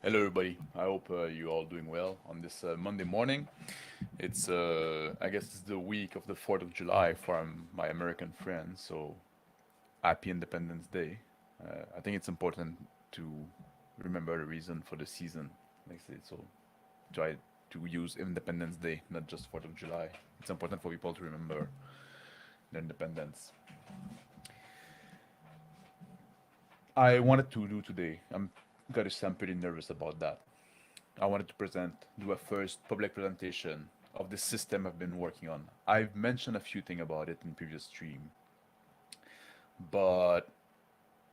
Hello, everybody. I hope you all doing well on this Monday morning. I guess it's the week of the 4th of July for my American friends, so happy Independence Day. I think it's important to remember the reason for the season, like I say, so try to use Independence Day, not just 4th of July. It's important for people to remember their independence. I wanted to do today, gotta say I'm pretty nervous about that. I wanted to do a first public presentation of the system I've been working on. I've mentioned a few things about it in previous stream, but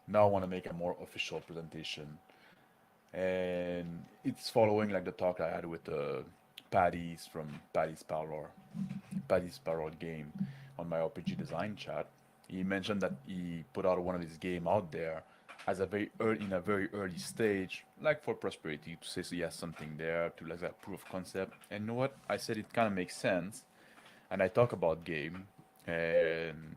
now I want to make a more official presentation. And it's following like the talk I had with Paddy's from Paddy's Parlor game on my RPG design chat. He mentioned that he put out one of his game out there as a very early in a very early stage, like for prosperity, to say so he has something there to like that proof of concept. And you know what? I said it kind of makes sense, and I talk about game, and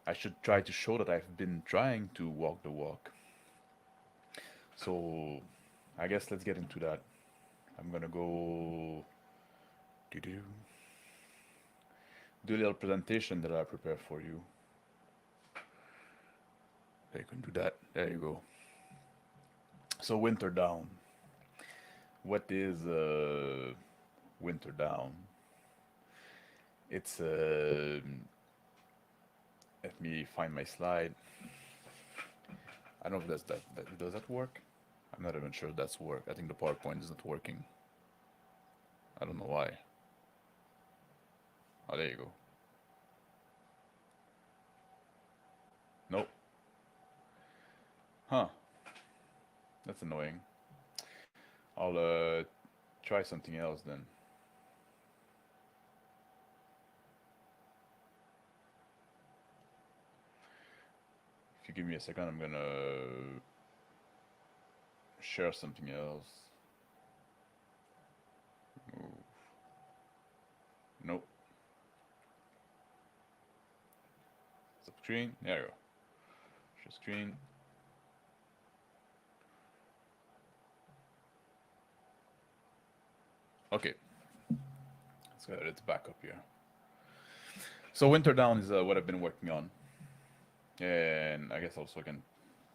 I should try to show that I've been trying to walk the walk. So I guess let's get into that. I'm gonna go do a little presentation that I prepared for you. I can do that. There you go. So WinterDawn. What is WinterDawn? It's let me find my slide. I don't know if does that work? I'm not even sure if that's work. I think the PowerPoint is not working. I don't know why. Oh, there you go. Nope. Huh. That's annoying. I'll try something else then. If you give me a second, I'm gonna share something else. Move. Nope. Stop screen. There you go. Share screen. Okay. Let's back up here. So WinterDawn is what I've been working on, and I guess also I can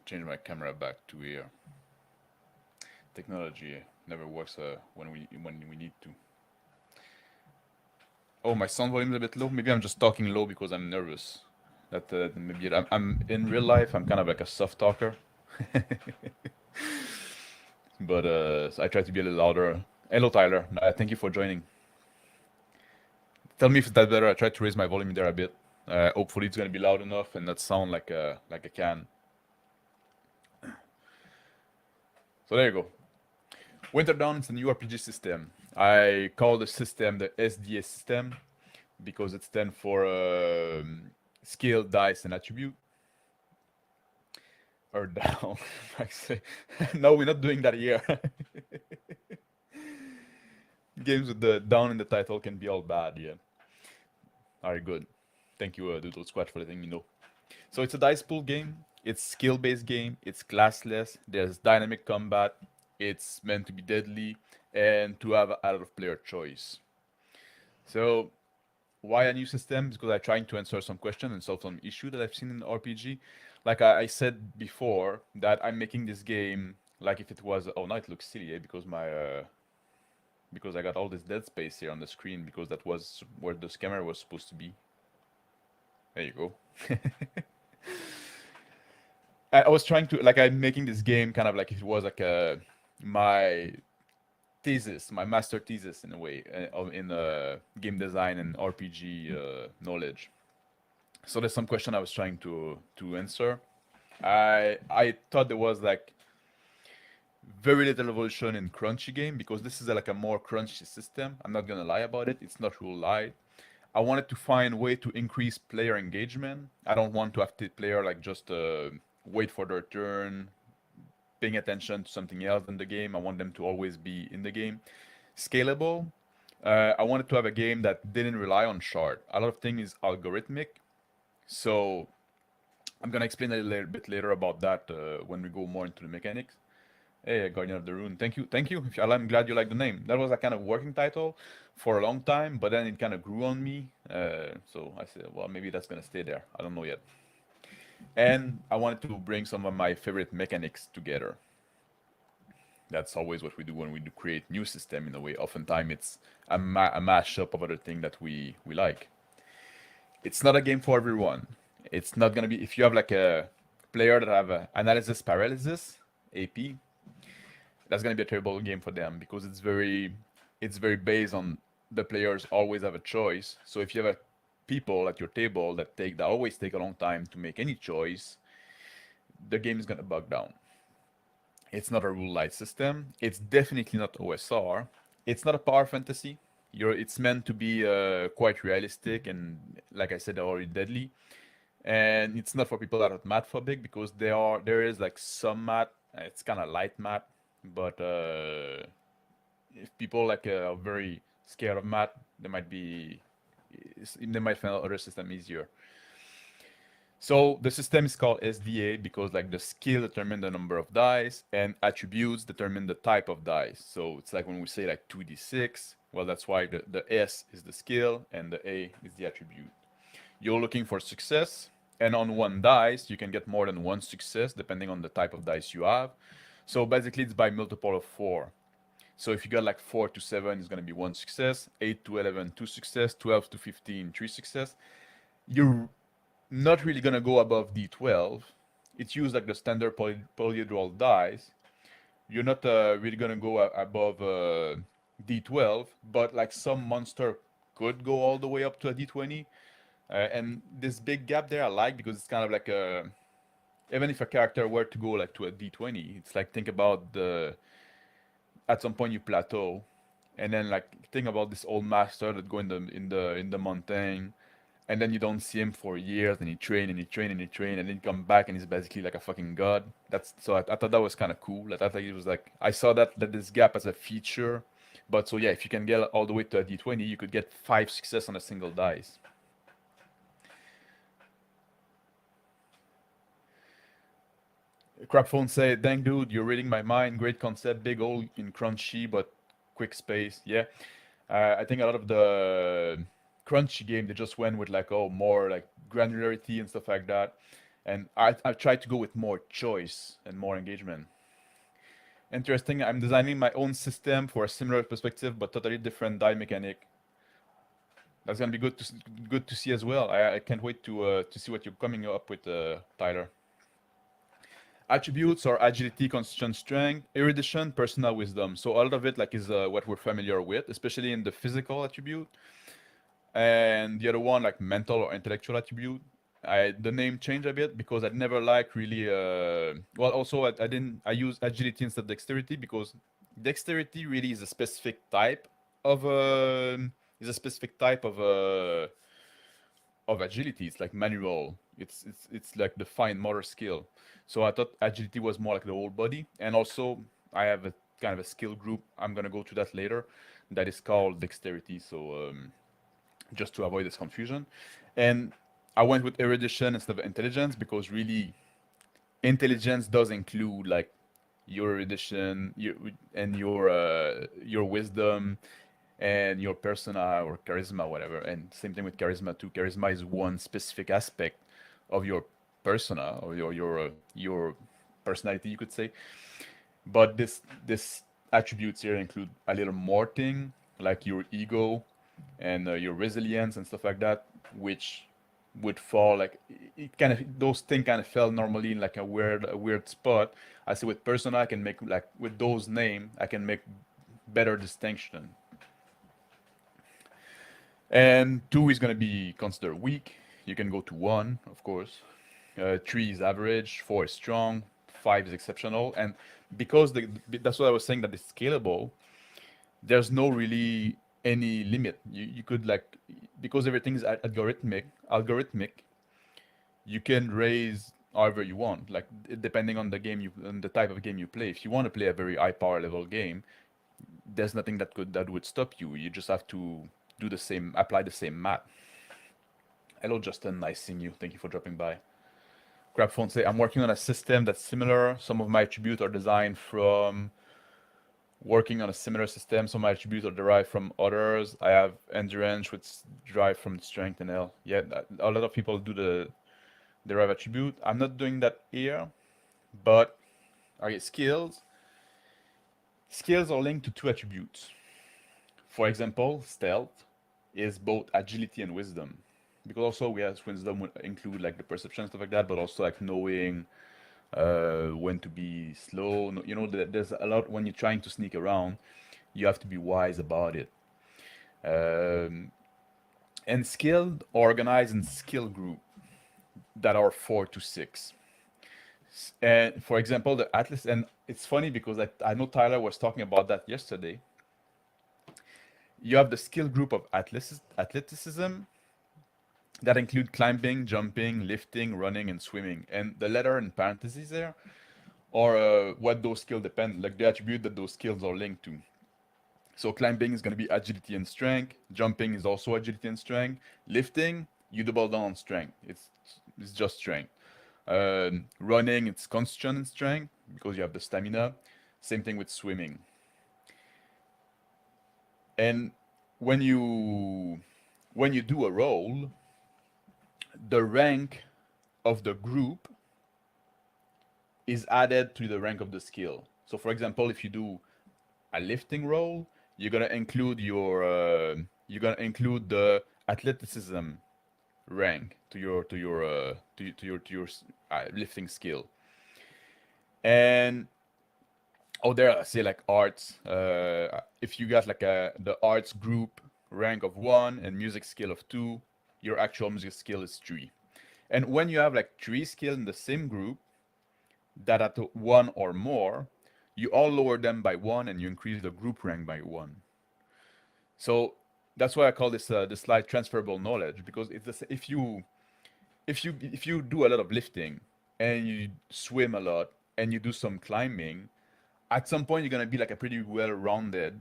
change my camera back to here. Technology never works when we need to. Oh, my sound volume is a bit low. Maybe I'm just talking low because I'm nervous. That maybe I'm in real life. I'm kind of like a soft talker, but so I try to be a little louder. Hello, Tyler. Thank you for joining. Tell me if that's better. I tried to raise my volume there a bit. Hopefully, it's gonna be loud enough and not sound like a can. So there you go. WinterDawn is a new RPG system. I call the system the SdA system because it stands for skill, dice, and attribute. Or down. I say, no, we're not doing that here. Games with the down in the title can be all bad, yeah. Alright, good. Thank you, Doodle Squad, for letting me know. So it's a dice pool game. It's skill-based game. It's classless. There's dynamic combat. It's meant to be deadly and to have a lot of player choice. So why a new system? Because I'm trying to answer some question and solve some issue that I've seen in RPG. Like I said before, that I'm making this game like if it was. Oh, now it looks silly, eh? Because I got all this dead space here on the screen because that was where this camera was supposed to be. There you go. I was trying to like I'm making this game kind of like if it was like my thesis, my master thesis in a way in game design and RPG knowledge. So there's some question I was trying to answer. I thought there was like very little evolution in crunchy game because this is like a more crunchy system. I'm not gonna lie about it. It's not real light. I wanted to find a way to increase player engagement. I don't want to have the player like just wait for their turn, paying attention to something else in the game. I want them to always be in the game. Scalable. I wanted to have a game that didn't rely on shard. A lot of things is algorithmic. So I'm gonna explain a little bit later about that when we go more into the mechanics. Hey, Guardian of the Rune. Thank you. I'm glad you like the name. That was a kind of working title for a long time, but then it kind of grew on me. So I said, well, maybe that's gonna stay there. I don't know yet. And I wanted to bring some of my favorite mechanics together. That's always what we do when we do create new system in a way. Oftentimes it's a mashup of other things that we like. It's not a game for everyone. It's not gonna be if you have like a player that have a analysis paralysis AP. That's gonna be a terrible game for them because it's very based on the players always have a choice. So if you have a people at your table that always take a long time to make any choice, the game is gonna bug down. It's not a rule light system. It's definitely not OSR. It's not a power fantasy. It's meant to be quite realistic and, like I said, already deadly. And it's not for people that are math phobic because there is like some math. It's kind of light math, but if people like are very scared of math, they might find other system easier. So the system is called SdA because like the skill determine the number of dice and attributes determine the type of dice. So it's like when we say like 2d6, well that's why the S is the skill and the A is the attribute. You're looking for success, and on one dice you can get more than one success depending on the type of dice you have. So basically it's by multiple of 4. So if you got like 4 to 7, it's gonna be 1 success, 8 to 11, 2 success, 12 to 15, 3 success. You're not really gonna go above D12. It's used like the standard polyhedral dice. You're not really gonna go above D12, but like some monster could go all the way up to a D20. And this big gap there I like because it's kind of like even if a character were to go like to a D20, it's like think about at some point you plateau, and then like think about this old master that go in the mountain, and then you don't see him for years, and he train and he train and he train, and then come back and he's basically like a fucking god. That's so I thought that was kind of cool. I thought it was like I saw that this gap as a feature, but so yeah, if you can get all the way to a D20, you could get 5 success on a single dice. Crapphone said, "Dang dude, you're reading my mind. Great concept, big hole in crunchy, but quick space." Yeah, I think a lot of the crunchy game they just went with like more like granularity and stuff like that, and I tried to go with more choice and more engagement. Interesting. I'm designing my own system for a similar perspective, but totally different die mechanic. That's gonna be good to see as well. I can't wait to see what you're coming up with, Tyler. Attributes are agility, constitution, strength, erudition, personal wisdom. So all of it like is what we're familiar with, especially in the physical attribute. And the other one like mental or intellectual attribute. The name changed a bit because I never like really. Well, also I didn't. I use agility instead of dexterity because dexterity really is a specific type of of agility. It's like manual. It's like the fine motor skill. So I thought agility was more like the whole body. And also I have a kind of a skill group. I'm gonna go to that later. That is called dexterity. So just to avoid this confusion, and I went with erudition instead of intelligence because really intelligence does include like your erudition, your wisdom, and your persona or charisma, whatever. And same thing with charisma too. Charisma is one specific aspect of your persona or your personality, you could say. But this attributes here include a little more thing like your ego and your resilience and stuff like that, which would fall like it kind of those things kind of fell normally in like a weird spot. I say with persona I can make like with those name I can make better distinction. And 2 is going to be considered weak. You can go to 1, of course. 3 is average, 4 is strong, 5 is exceptional. And because that's what I was saying, that it's scalable, there's no really any limit. You could like, because everything is algorithmic, you can raise however you want, like depending on the type of game you play. If you want to play a very high power level game, there's nothing that would stop you. You just have to apply the same math. Hello Justin, nice seeing you. Thank you for dropping by. Crapphone say, I'm working on a system that's similar. Some of my attributes are designed from working on a similar system. Some of my attributes are derived from others. I have endurance, which derived from strength and L. Yeah, a lot of people do the derive attribute. I'm not doing that here, but okay, skills. Skills are linked to two attributes. For example, stealth is both agility and wisdom. Because also we have wisdom would include like the perception and stuff like that, but also like knowing when to be slow. You know, there's a lot when you're trying to sneak around, you have to be wise about it. Um, and skilled organized in skill group that are 4 to 6. And for example, the Atlas, and it's funny because I know Tyler was talking about that yesterday. You have the skill group of athleticism that include climbing, jumping, lifting, running, and swimming. And the letter in parentheses there are what those skills depend, like the attribute that those skills are linked to. So climbing is going to be agility and strength. Jumping is also agility and strength. Lifting, you double down on strength. It's just strength. Running, it's constitution and strength because you have the stamina. Same thing with swimming. And when you do a roll, the rank of the group is added to the rank of the skill. So for example, if you do a lifting roll, you're gonna include the athleticism rank to your lifting skill. And there I say like arts. If you got like the arts group rank of 1 and music skill of 2, your actual music skill is 3. And when you have like 3 skills in the same group that at 1 or more, you all lower them by 1 and you increase the group rank by 1. So that's why I call this slide transferable knowledge, because if you do a lot of lifting and you swim a lot and you do some climbing, at some point you're gonna be like a pretty well-rounded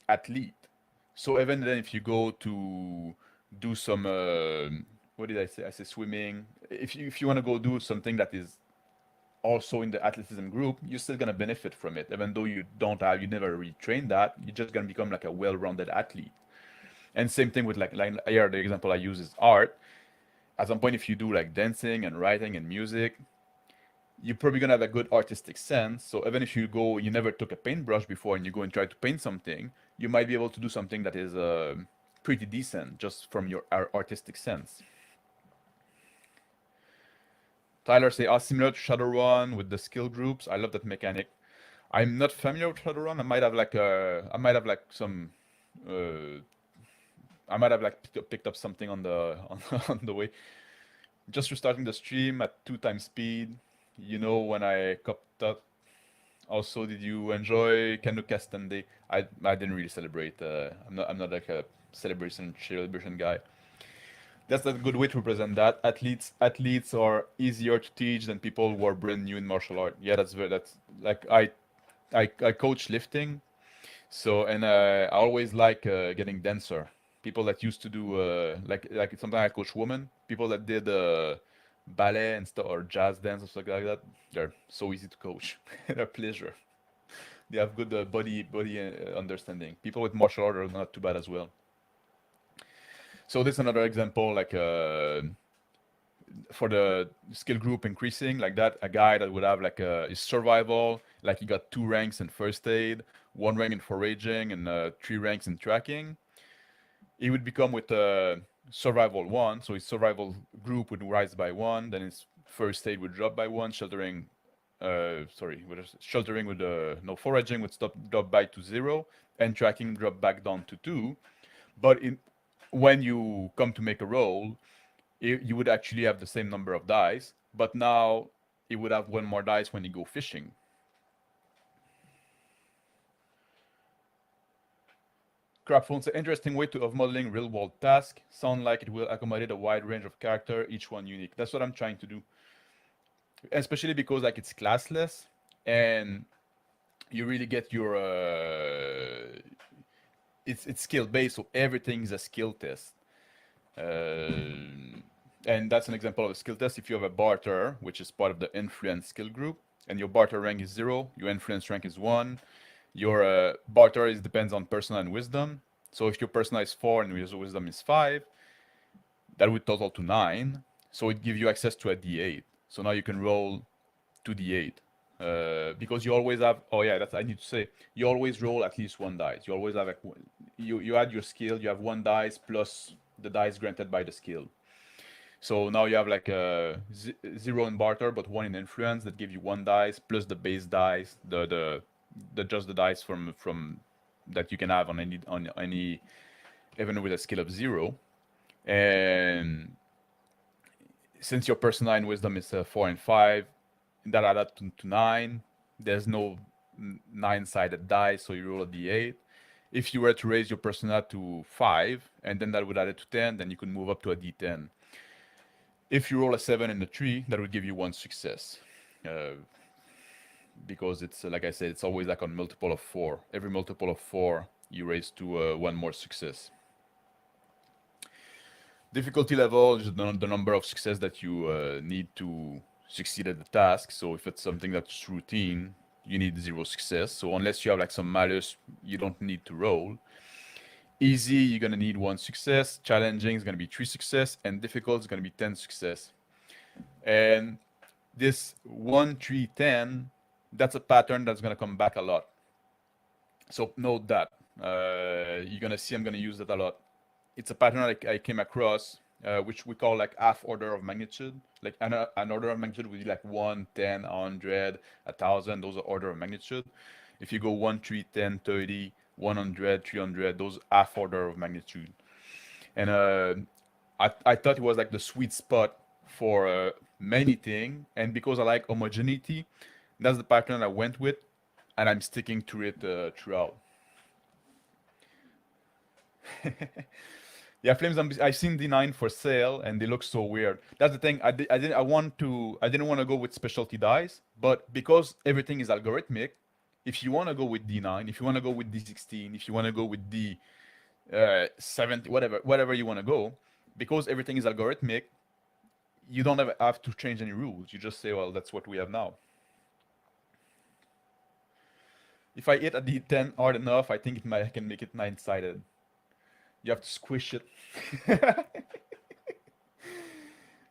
athlete. So even then, if you go to do some what did I say? I say swimming. If you want to go do something that is also in the athleticism group, you're still gonna benefit from it, even though you never retrained that. You're just gonna become like a well-rounded athlete. And same thing with like here, the example I use is art. At some point, if you do like dancing and writing and music, you're probably gonna have a good artistic sense. So even if you never took a paintbrush before and you go and try to paint something, you might be able to do something that is pretty decent just from your artistic sense. Tyler say, similar to Shadowrun with the skill groups. I love that mechanic. I'm not familiar with Shadowrun. I might have like picked up something on the on the way. Just restarting the stream at 2x speed. You know when I copped up. Also, did you enjoy Kendo Castende? I didn't really celebrate. I'm not like a celebration guy. That's a good way to represent that. Athletes are easier to teach than people who are brand new in martial art. Yeah, that's like I coach lifting, so and I always like getting denser. People that used to do like sometimes I coach women. People that did ballet and stuff or jazz dance or something like that. They're so easy to coach. They're a pleasure. They have good body understanding. People with martial art are not too bad as well. So this is another example, like for the skill group increasing, like that, a guy that would have like his survival, like he got 2 ranks in first aid, 1 rank in foraging, and 3 ranks in tracking. He would become with survival 1, so his survival group would rise by 1, then his first aid would drop by 1, sheltering with no foraging would drop by to 0, and tracking drop back down to 2. But when you come to make a roll, you would actually have the same number of dice, but now it would have 1 more dice when you go fishing. Craphone's an interesting way of modeling real-world tasks. Sound like it will accommodate a wide range of character, each one unique. That's what I'm trying to do. Especially because like it's classless, and you really get your it's skill based, so everything's a skill test. And that's an example of a skill test. If you have a barter, which is part of the influence skill group, and your barter rank is 0, your influence rank is 1, your barter depends on persona and wisdom. So if your persona is 4 and your wisdom is 5, that would total to 9. So it gives you access to a d8. So now you can roll 2d8. Because you always have, oh yeah, that's I need to say, you always roll at least one dice. You always have you add your skill, you have one dice plus the dice granted by the skill. So now you have like a 0 in barter, but 1 in influence that give you one dice plus the base dice, the just the dice from that you can have on any even with a skill of 0. And since your persona and wisdom is 4 and 5, that add up to 9. There's no 9-sided die, so you roll a d8. If you were to raise your persona to 5, and then that would add it to 10, then you could move up to a d10. If you roll a 7 and a 3, that would give you one success. Because it's, like I said, it's always like on multiple of 4. Every multiple of 4, you raise to one more success. Difficulty level is the number of success that you need to succeed at the task. So if it's something that's routine, you need 0 success. So unless you have like some malus, you don't need to roll. Easy, you're gonna need 1 success. Challenging is gonna be 3 success, and difficult is gonna be 10 success. And this 1, 3, 10, that's a pattern that's gonna come back a lot. So note that. You're gonna see I'm gonna use that a lot. It's a pattern I came across, which we call like half order of magnitude. Like an order of magnitude would be like 1, 10, 100, 1,000. Those are order of magnitude. If you go 1, 3, 10, 30, 100, 300, those half order of magnitude. And I thought it was like the sweet spot for many things. And because I like homogeneity, that's the pattern I went with, and I'm sticking to it throughout. Yeah, Flame Zombies. I've seen D9 for sale, and they look so weird. That's the thing. I didn't want to go with specialty dice, but because everything is algorithmic, if you want to go with D9, if you want to go with D16, if you want to go with D70, whatever you want to go, because everything is algorithmic, you don't have to change any rules. You just say, well, that's what we have now. If I hit a D10 hard enough, I think I can make it 9-sided. You have to squish it.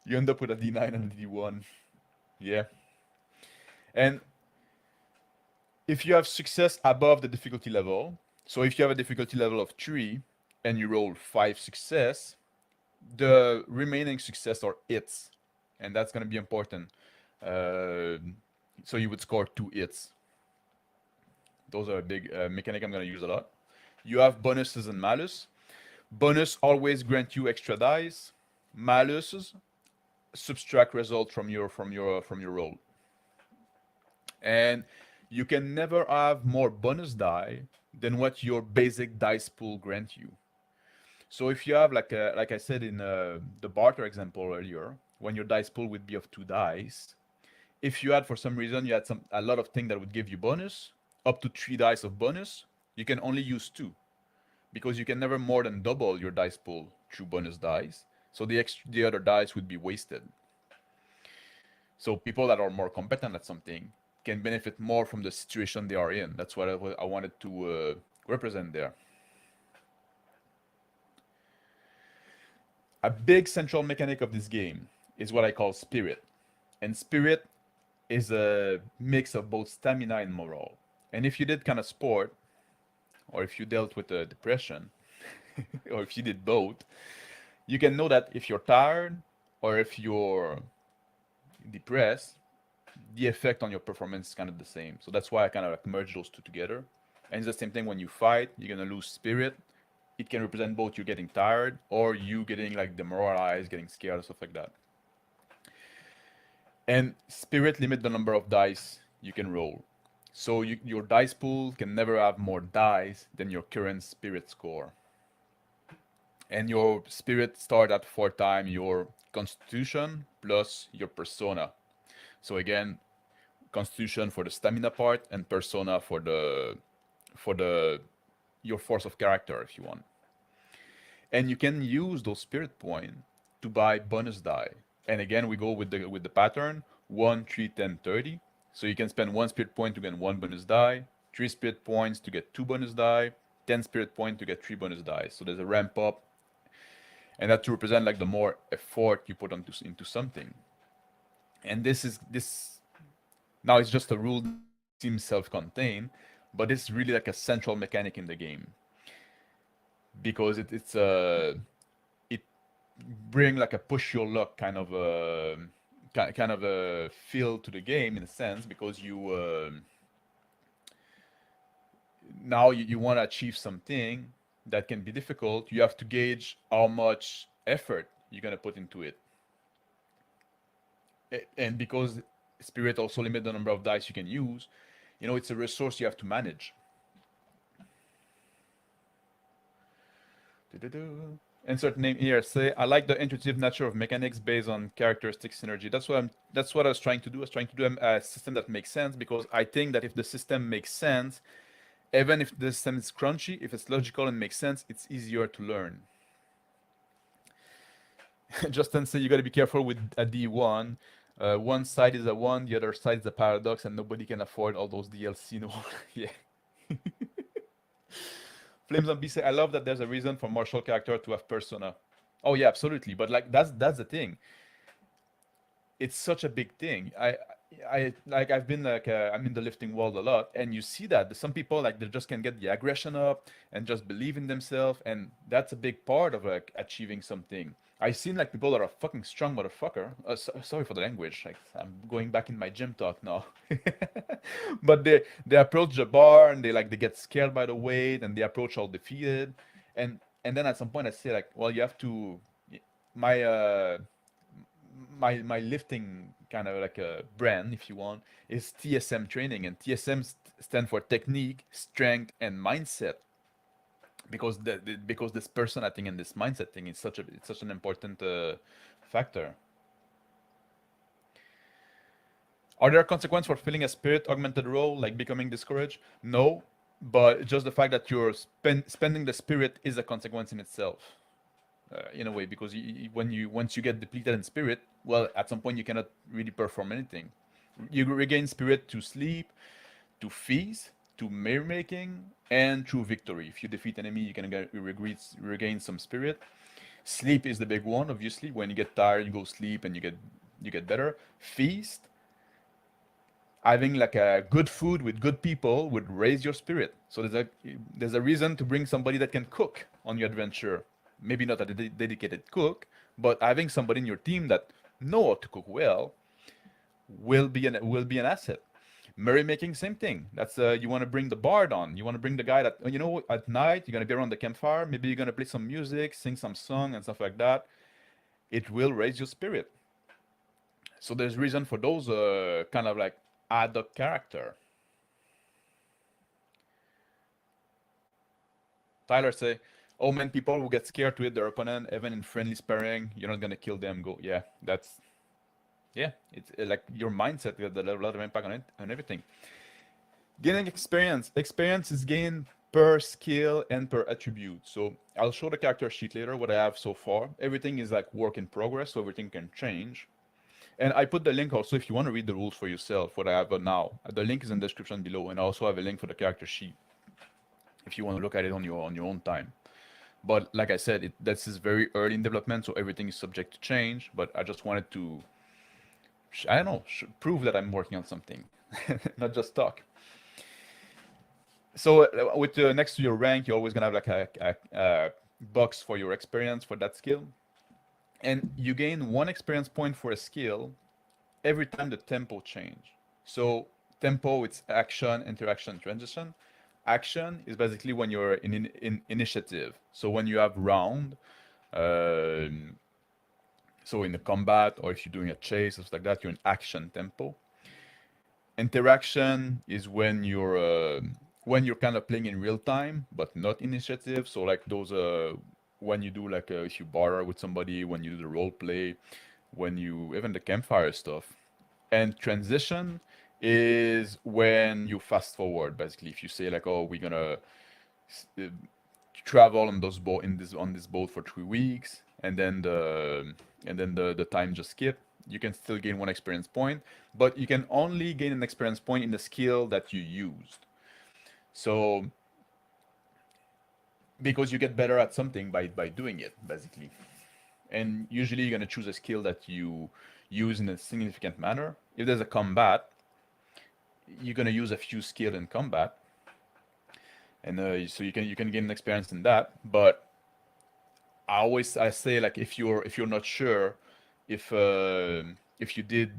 You end up with a D9 and a D1. Yeah. And if you have success above the difficulty level, so if you have a difficulty level of 3 and you roll 5 success, the remaining success are hits. And that's going to be important. So you would score 2 hits. Those are a big mechanic I'm going to use a lot. You have bonuses and malus. Bonus always grant you extra dice. Malus subtract result from your roll. And you can never have more bonus die than what your basic dice pool grant you. So if you have like I said in the barter example earlier, when your dice pool would be of 2 dice, if you had for some reason you had a lot of things that would give you bonus, up to 3 dice of bonus, you can only use 2. Because you can never more than double your dice pool through bonus dice. So the other dice would be wasted. So people that are more competent at something can benefit more from the situation they are in. That's what I wanted to represent there. A big central mechanic of this game is what I call spirit. And spirit is a mix of both stamina and morale. And if you did kind of sport, or if you dealt with depression, or if you did both, you can know that if you're tired or if you're depressed, the effect on your performance is kind of the same. So that's why I kind of like merge those two together. And it's the same thing when you fight, you're going to lose spirit. It can represent both you getting tired or you getting like demoralized, getting scared, or stuff like that. And spirit limit the number of dice you can roll. So your dice pool can never have more dice than your current spirit score. And your spirit start at 4 times your constitution plus your persona. So again, constitution for the stamina part and persona for your force of character if you want. And you can use those spirit points to buy bonus die. And again, we go with the pattern 1, 3, 10, 30. So you can spend 1 spirit point to get 1 bonus die, 3 spirit points to get 2 bonus die, 10 spirit point to get 3 bonus die. So there's a ramp up, and that to represent like the more effort you put into something. And this now it's just a rule that seems self-contained, but it's really like a central mechanic in the game because it bring like a push your luck kind of a kind of a feel to the game in a sense because you now you want to achieve something that can be difficult. You have to gauge how much effort you're gonna put into it. And because spirit also limit the number of dice you can use, it's a resource you have to manage. Insert name here. Say I like the intuitive nature of mechanics based on characteristic synergy. That's what I was trying to do. I was trying to do a system that makes sense because I think that if the system makes sense, even if the system is crunchy, if it's logical and makes sense, it's easier to learn. Justin said you got to be careful with a D1. One side is a 1, the other side is a paradox, and nobody can afford all those DLC. No, yeah. Flames on B say, I love that there's a reason for martial character to have persona. Oh yeah, absolutely. But like that's the thing. It's such a big thing. I've been like I'm in the lifting world a lot, and you see that some people like they just can get the aggression up and just believe in themselves, and that's a big part of like achieving something. I've seen like people that are fucking strong motherfucker. Sorry for the language. Like I'm going back in my gym talk now. But they approach the bar and they get scared by the weight and they approach all defeated, and then at some point I say like, well, you have to my my lifting kind of like a brand, if you want, is TSM training, and TSM stand for technique, strength, and mindset. Because because this person, I think, and this mindset thing is such an important factor. Are there consequences for filling a spirit augmented role, like becoming discouraged? No, but just the fact that you're spending the spirit is a consequence in itself. In a way, because once you get depleted in spirit, well, at some point you cannot really perform anything. You regain spirit to sleep, to feast, to merrymaking, and through victory. If you defeat enemy, you can regain some spirit. Sleep is the big one, obviously. When you get tired, you go sleep and you get better. Feast, having like a good food with good people would raise your spirit. So there's a reason to bring somebody that can cook on your adventure. Maybe not a dedicated cook, but having somebody in your team that know how to cook well will be an asset. Merrymaking, same thing. That's you want to bring the bard on. You want to bring the guy that at night you're gonna be around the campfire. Maybe you're gonna play some music, sing some song and stuff like that. It will raise your spirit. So there's reason for those kind of like ad hoc character. Tyler say, oh man, people who get scared to hit their opponent, even in friendly sparring, you're not gonna kill them. Go, yeah, it's like your mindset got a lot of impact on it, on everything. Gaining experience. Experience is gained per skill and per attribute. So I'll show the character sheet later what I have so far. Everything is like work in progress, so everything can change. And I put the link also if you want to read the rules for yourself, what I have now. The link is in the description below, and I also have a link for the character sheet if you want to look at it on your own time. But like I said, this is very early in development, so everything is subject to change. But I just wanted to, I don't know, prove that I'm working on something, not just talk. So with next to your rank, you're always gonna have like a box for your experience for that skill, and you gain 1 experience point for a skill every time the tempo change. So tempo, it's action, interaction, transition. Action is basically when you're in initiative. So when you have round, so in the combat or if you're doing a chase or stuff like that, you're in action tempo. Interaction is when you're kind of playing in real time but not initiative. So like those when you do like if you barter with somebody, when you do the role play, when you even the campfire stuff. And transition is when you fast forward. Basically, if you say like, oh, we're gonna travel on this boat for 3 weeks, and then the time just skip. You can still gain 1 experience point, but you can only gain an experience point in the skill that you used. So because you get better at something by doing it, basically. And usually you're gonna choose a skill that you use in a significant manner. If there's a combat, you're gonna use a few skill in combat, and so you can gain experience in that. But I say, like, if you're not sure if you did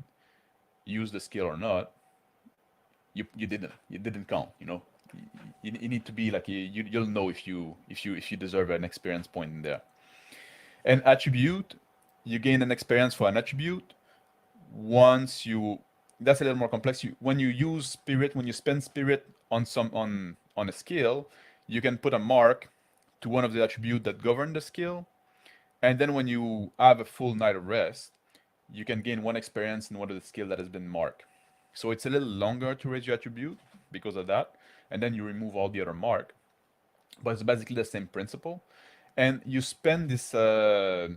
use the skill or not, you didn't count. You need to be like, you'll know if you deserve an experience point in there. An attribute, you gain an experience for an attribute once you. That's a little more complex. When you use spirit, when you spend spirit on a skill, you can put a mark to one of the attribute that govern the skill, and then when you have a full night of rest, you can gain 1 experience in one of the skill that has been marked. So it's a little longer to raise your attribute because of that, and then you remove all the other mark. But it's basically the same principle, and you spend this. That's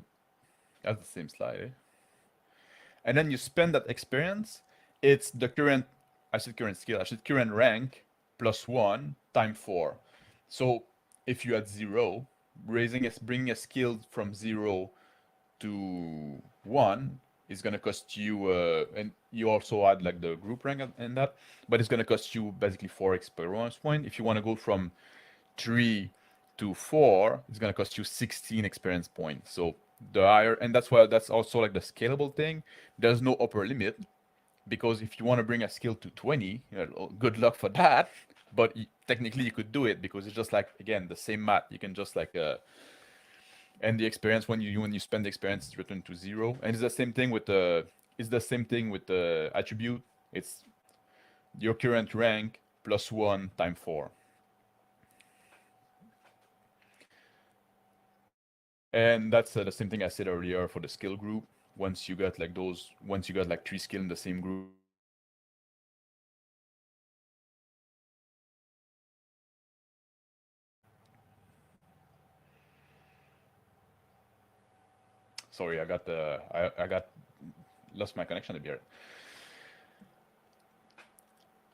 the same slide, eh? And then you spend that experience. It's the current. I said current skill. I said current rank plus 1 times 4. So if you had 0, bringing a skill from 0 to 1 is going to cost you, and you also add like the group rank and that, but it's going to cost you basically 4 experience point. If you want to go from 3 to 4, it's going to cost you 16 experience points. So the higher, and that's also like the scalable thing. There's no upper limit, because if you want to bring a skill to 20, good luck for that. But technically you could do it, because it's just like, again, the same math. You can just like and the experience, when you spend the experience, is returned to 0. And it's the same thing with the attribute. It's your current rank plus 1 times 4. And that's the same thing I said earlier for the skill group. Once you got like 3 skill in the same group, sorry, I got lost my connection a bit.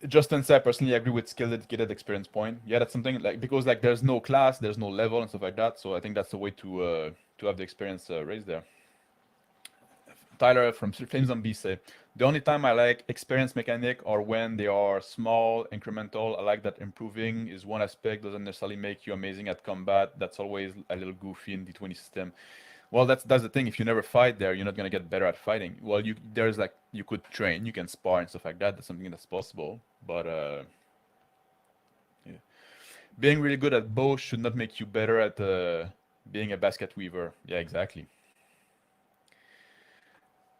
Justin said, personally, I agree with skill dedicated experience point. Yeah, that's something like, because like there's no class, there's no level and stuff like that. So I think that's the way to have the experience raised there. Tyler from Flames Zombie say, the only time I like experience mechanic are when they are small, incremental. I like that improving is one aspect, doesn't necessarily make you amazing at combat. That's always a little goofy in D20 system. Well, that's the thing. If you never fight there, you're not gonna get better at fighting. Well, there's like, you could train, you can spar and stuff like that. That's something that's possible. But yeah. Being really good at both should not make you better at being a basket weaver. Yeah, exactly.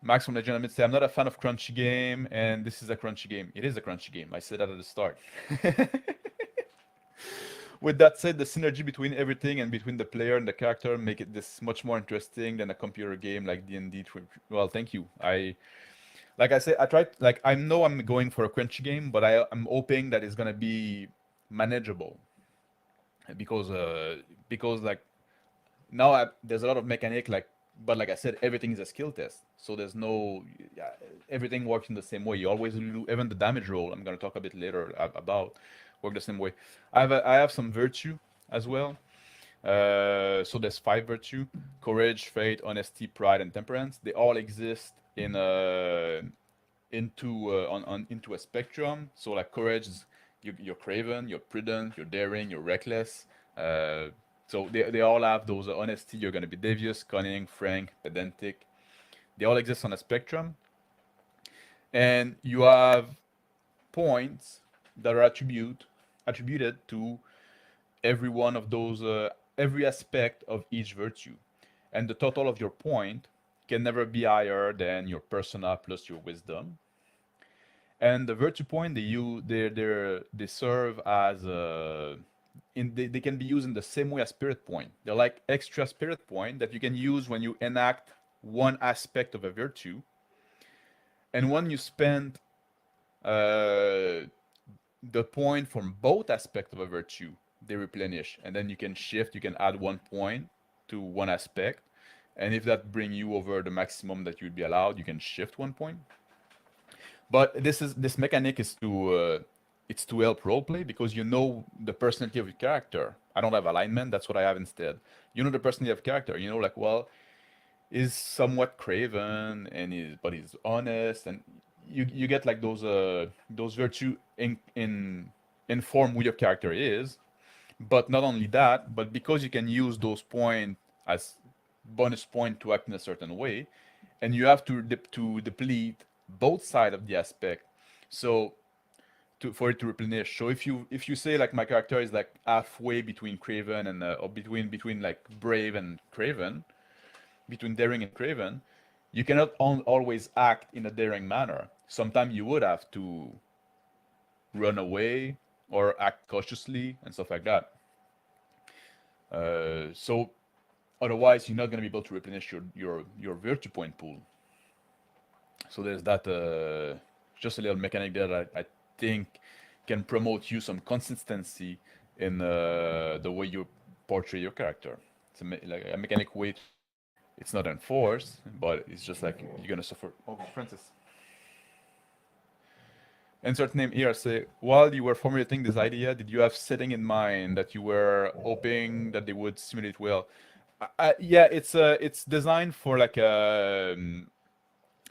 Max from Legitimate say, I'm not a fan of crunchy game, and this is a crunchy game. It is a crunchy game. I said that at the start. With that said, the synergy between everything and between the player and the character make it this much more interesting than a computer game like D&D. Well, thank you. Like I said, I know I'm going for a crunchy game, but I'm hoping that it's gonna be manageable, because like now there's a lot of mechanic, like, but like I said, everything is a skill test, so there's no, yeah, everything works in the same way. You always even the damage roll, I'm gonna talk a bit later about, work the same way. I have some virtue as well. So there's 5 virtue: courage, faith, honesty, pride, and temperance. They all exist in into a spectrum. So like courage is, you're craven, you're prudent, you're daring, you're reckless. So they all have those. Honesty, you're going to be devious, cunning, frank, pedantic. They all exist on a spectrum. And you have points that are attributed to every one of those, every aspect of each virtue. And the total of your point can never be higher than your persona plus your wisdom. And the virtue point, they serve as they can be used in the same way as spirit point. They're like extra spirit point that you can use when you enact one aspect of a virtue. And when you spend the point from both aspects of a virtue, they replenish, and then you can shift. You can add 1 point to one aspect, and if that bring you over the maximum that you'd be allowed, you can shift 1 point. But this mechanic is to it's to help roleplay because you know the personality of your character. I don't have alignment. That's what I have instead. You know the personality of character. You know, like, well, is somewhat craven and but he's honest, and you get like those virtue inform who your character is. But not only that, but because you can use those points as bonus point to act in a certain way, and you have to deplete both side of the aspect. So for it to replenish. So if you say like my character is like halfway between Craven and or between like Brave and Craven, between daring and craven, you cannot always act in a daring manner. Sometimes you would have to run away or act cautiously and stuff like that. So otherwise, you're not going to be able to replenish your virtue point pool. So there's that. Just a little mechanic there that I think can promote you some consistency in the way you portray your character. It's like a mechanic way. It's not enforced, but it's just like you're gonna suffer. Oh, Francis. Insert name here. Say, while you were formulating this idea, did you have setting in mind that you were hoping that they would simulate well? Yeah, it's designed for like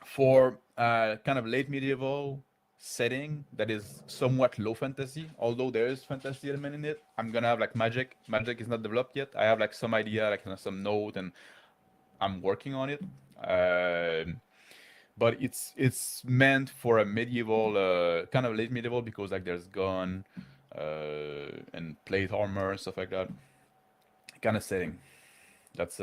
for kind of late medieval setting that is somewhat low fantasy. Although there is fantasy element in it, I'm gonna have like magic. Magic is not developed yet. I have like some idea, like some note, and I'm working on it. But it's meant for a medieval, kind of late medieval, because like there's gun and plate armor and stuff like that kind of setting. That's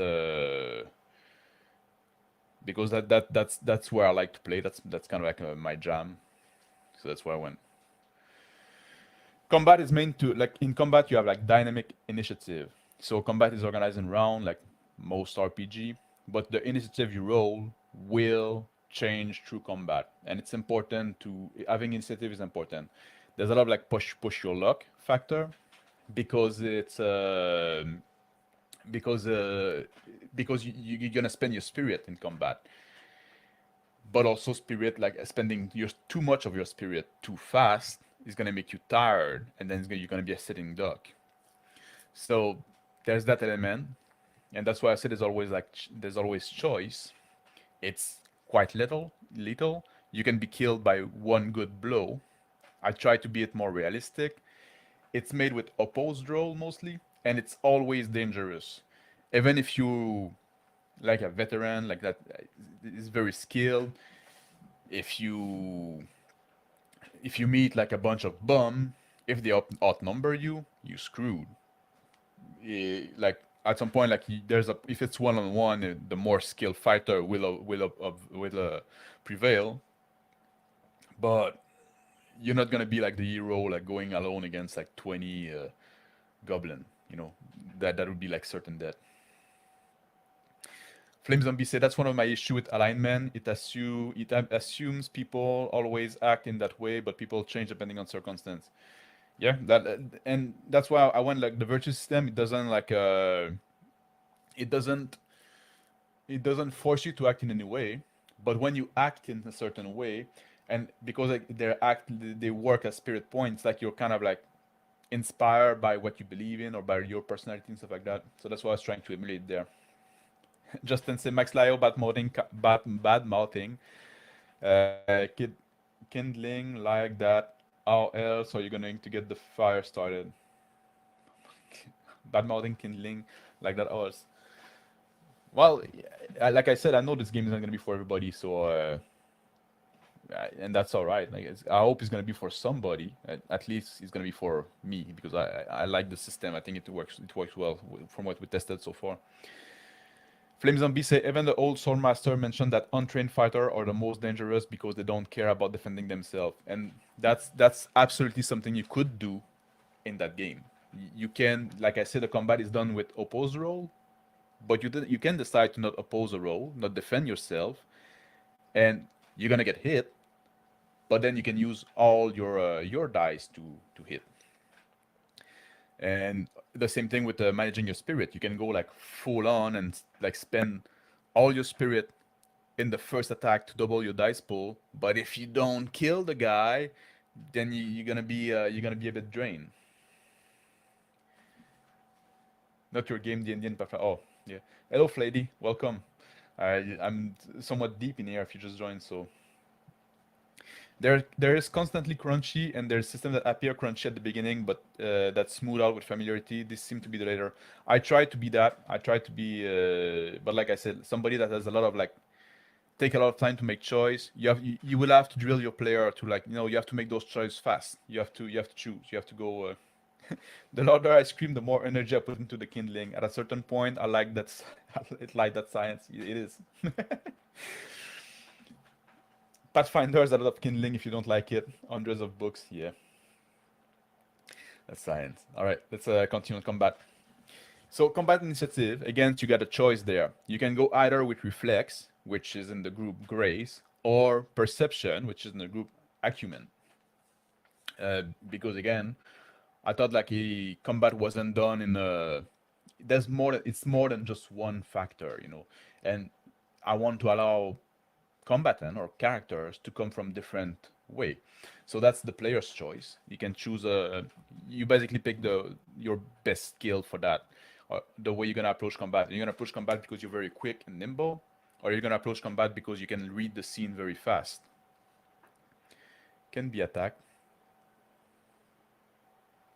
because that's where I like to play. That's kind of like my jam. So that's where I went. Combat is meant to, like, in combat you have like dynamic initiative. So combat is organized in round, like most RPG, but the initiative you roll will change through combat, and it's important to having initiative is important. There's a lot of like push your luck factor because it's because you're gonna spend your spirit in combat, but also spirit, like spending your too much of your spirit too fast is gonna make you tired, and then you're gonna be a sitting duck. So there's that element, and that's why I said there's always like there's always choice. It's quite little. You can be killed by one good blow. I try to be it more realistic. It's made with opposed roll mostly, and it's always dangerous. Even if you like a veteran like that is very skilled, if you meet like a bunch of bum, if they outnumber you, you screwed. Like at some point, like there's a if it's one on one, the more skilled fighter will prevail. But you're not gonna be like the hero, like going alone against like 20 goblin. You know that would be like certain death. Flame Zombie said that's one of my issue with alignment. It assumes people always act in that way, but people change depending on circumstance. Yeah, and that's why I went like the virtue system. It doesn't like it doesn't it doesn't force you to act in any way, but when you act in a certain way, and because like they work as spirit points, like you're kind of like inspired by what you believe in or by your personality and stuff like that. So that's what I was trying to emulate there. Justin said Max Lio bad mouthing, kindling like that. How else are you going to get the fire started? Bad mouthing, kindling like that. How else? Well, like I said, I know this game is not going to be for everybody, so and that's all right. Like I hope it's going to be for somebody. At least it's going to be for me because I like the system. I think it works well from what we tested so far. Flame Zombie say even the old Swordmaster mentioned that untrained fighters are the most dangerous because they don't care about defending themselves, and that's absolutely something you could do in that game. You can, like I said, the combat is done with oppose roll, but you can decide to not oppose a roll, not defend yourself, and you're gonna get hit, but then you can use all your dice to hit. And the same thing with managing your spirit. You can go like full on and like spend all your spirit in the first attack to double your dice pool. But if you don't kill the guy, then you're gonna be a bit drained. Not your game, the Indian perfect. Oh, yeah. Hello, Flady. Welcome. I'm somewhat deep in here if you just joined, so there is constantly crunchy, and there's systems that appear crunchy at the beginning, but that smooth out with familiarity. This seems to be the later. I try to be that. I try to be, but like I said, somebody that has a lot of like take a lot of time to make choice. You will have to drill your player to like you have to make those choices fast. You have to choose. You have to go. The louder I scream, the more energy I put into the kindling. At a certain point, I like that. It like that science. It is. Pathfinder has a lot of kindling. If you don't like it, hundreds of books. Yeah, that's science. All right, let's continue on combat. So combat initiative, again, you got a choice there. You can go either with reflex, which is in the group grace, or perception, which is in the group acumen. Because again, I thought like combat wasn't done in a. There's more. It's more than just one factor, and I want to allow combatant or characters to come from different way. So that's the player's choice. You can choose you basically pick your best skill for that. Or the way you're gonna approach combat. You're gonna approach combat because you're very quick and nimble, or you're gonna approach combat because you can read the scene very fast. Can be attacked.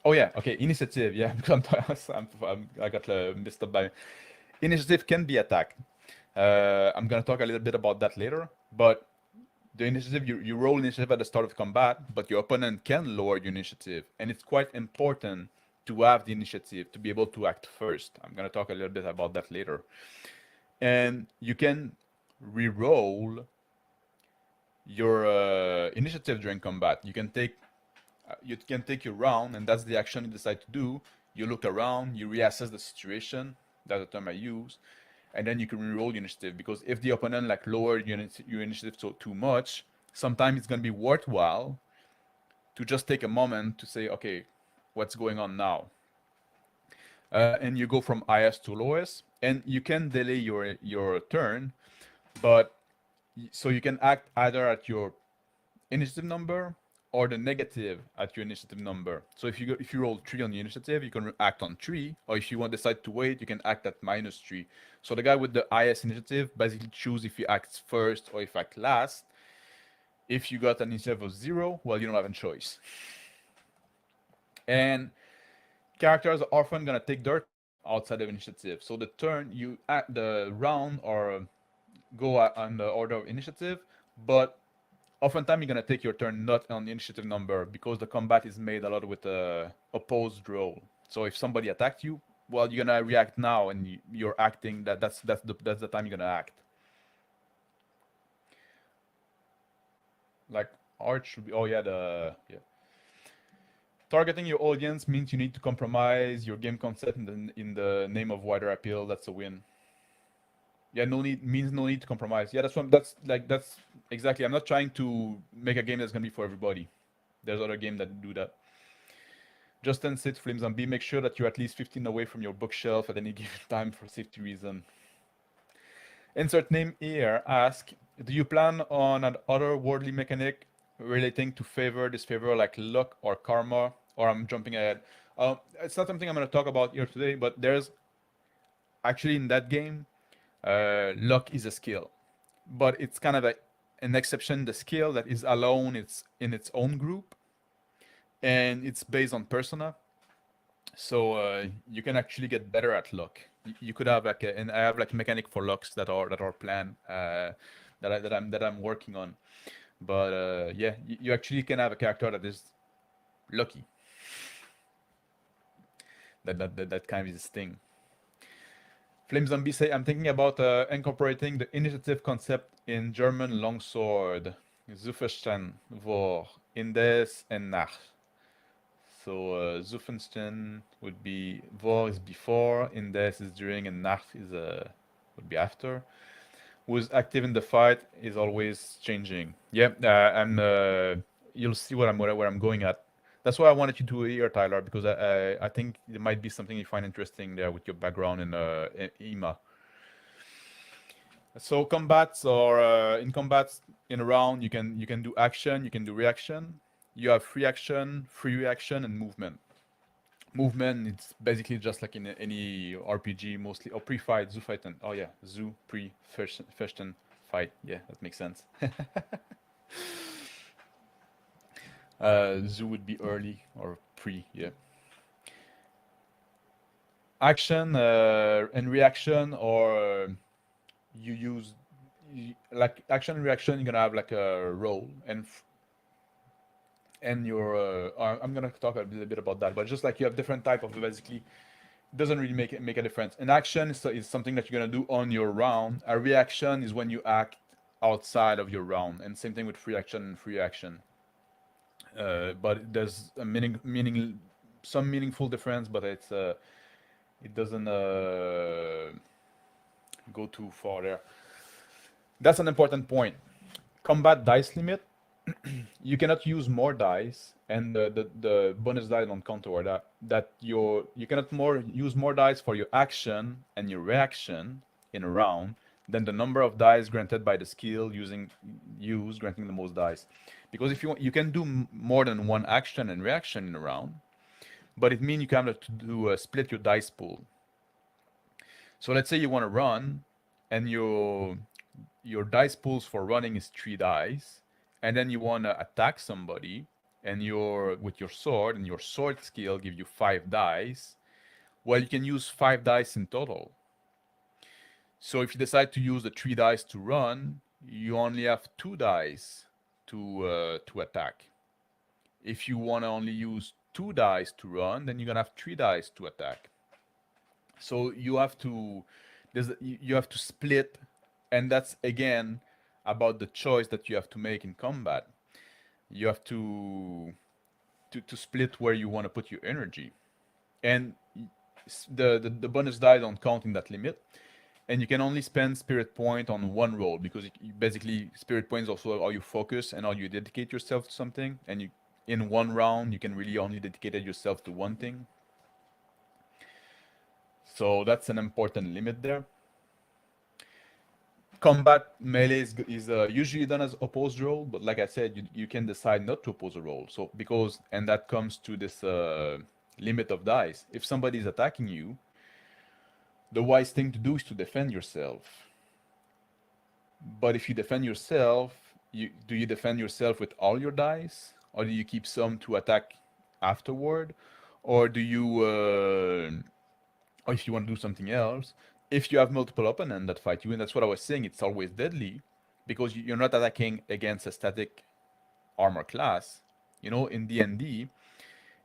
Oh yeah, okay, initiative, yeah, because I got messed up by initiative can be attacked. I'm gonna talk a little bit about that later, but the initiative, you roll initiative at the start of combat, but your opponent can lower your initiative, and it's quite important to have the initiative to be able to act first. I'm gonna talk a little bit about that later. And you can re-roll your initiative during combat. You can take your round, and that's the action you decide to do. You look around, you reassess the situation. That's the term I use, and then you can re-roll your initiative. Because if the opponent like lowered your initiative too much, sometimes it's gonna be worthwhile to just take a moment to say, okay, what's going on now? And you go from highest to lowest, and you can delay your turn, but so you can act either at your initiative number or the negative at your initiative number. So if you roll 3 on the initiative, you can act on 3, or if you want to decide to wait, you can act at -3. So the guy with the highest initiative basically choose if he acts first or if he acts last. If you got an initiative of 0, well, you don't have a choice. And characters are often gonna take their turn outside of initiative. So the turn you act the round or go on the order of initiative, but oftentimes you're gonna take your turn not on the initiative number because the combat is made a lot with a opposed roll. So if somebody attacked you, well, you're gonna react now, and you're acting. That's the time you're gonna act. Like art should be. Oh yeah, yeah. Targeting your audience means you need to compromise your game concept in the name of wider appeal. That's a win. Yeah, no need to compromise. Yeah, that's exactly. I'm not trying to make a game that's gonna be for everybody. There's other games that do that. Justin Sit Flame Zombie, make sure that you're at least 15 away from your bookshelf at any given time for safety reason. Insert name here, ask, do you plan on an otherworldly mechanic relating to favor, disfavor, like luck or karma? Or I'm jumping ahead. It's not something I'm going to talk about here today, but there's actually in that game, luck is a skill, but it's kind of an exception, the skill that is alone, it's in its own group, and it's based on persona. So you can actually get better at luck. You could have like and I have like mechanic for lucks that are planned that I'm working on. But yeah, you actually can have a character that is lucky. That kind of is his thing. Flame Zombie say, I'm thinking about incorporating the initiative concept in German longsword. Zuffenstein vor Indes and Nach. So Zuffenstein would be vor is before, Indes is during, and Nach is would be after. Who's active in the fight is always changing. Yeah, and you'll see where I'm going at. That's why I wanted you to hear, Tyler, because I think there might be something you find interesting there with your background in EMA. So combats or in combats in a round, you can do action, you can do reaction. You have free action, free reaction, and movement. Movement, it's basically just like in any RPG, mostly or pre-fight, zoo fight, and oh yeah, zoo pre fechten fight. Yeah, that makes sense. Zoo would be early or pre. Yeah, action and reaction, or you use like action and reaction. You're gonna have like a role, and your I'm gonna talk a little bit about that, but just like you have different type of basically doesn't really make a difference. An action is something that you're gonna do on your round. A reaction is when you act outside of your round, and same thing with free action and free action. But there's a some meaningful difference, but it doesn't go too far there. That's an important point. Combat dice limit. You cannot use more dice, and the bonus die don't count toward that you cannot more use more dice for your action and your reaction in a round than the number of dice granted by the skill granting the most dice. Because if you want, you can do more than one action and reaction in a round, but it means you kind of to do split your dice pool. So let's say you want to run, and your dice pools for running is 3 dice, and then you want to attack somebody, and your with your sword, and your sword skill give you 5 dice. Well, you can use 5 dice in total. So if you decide to use the 3 dice to run, you only have 2 dice to attack. If you want to only use 2 dice to run, then you're gonna have 3 dice to attack. So you have to split, and that's again about the choice that you have to make in combat. You have to split where you want to put your energy, and the bonus die don't count in that limit, and you can only spend spirit point on one roll, because basically spirit points also how you focus and how you dedicate yourself to something, and you in one round you can really only dedicate yourself to one thing. So that's an important limit there. Combat melee is usually done as opposed roll, but like I said, you can decide not to oppose a roll. So and that comes to this limit of dice. If somebody is attacking you, the wise thing to do is to defend yourself. But if you defend yourself, do you defend yourself with all your dice, or do you keep some to attack afterward, or do you, or if you want to do something else, if you have multiple opponents that fight you, and that's what I was saying, it's always deadly, because you're not attacking against a static armor class. In D&D,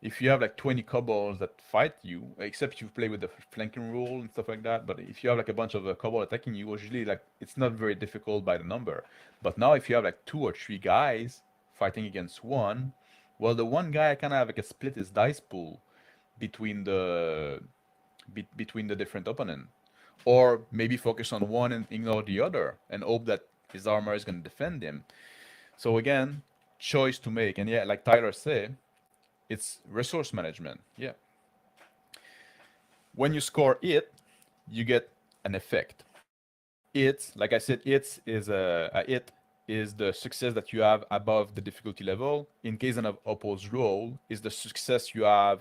if you have like 20 kobolds that fight you, except if you play with the flanking rule and stuff like that, but if you have like a bunch of kobolds attacking you, usually like it's not very difficult by the number. But now if you have like 2 or 3 guys fighting against one, well, the one guy kind of have like a split his dice pool between between the different opponent, or maybe focus on one and ignore the other and hope that his armor is going to defend him. So again, choice to make. And yeah, like Tyler said, it's resource management. Yeah. When you score it, you get an effect. It's like I said, it is the success that you have above the difficulty level. In case of opposed roll, is the success you have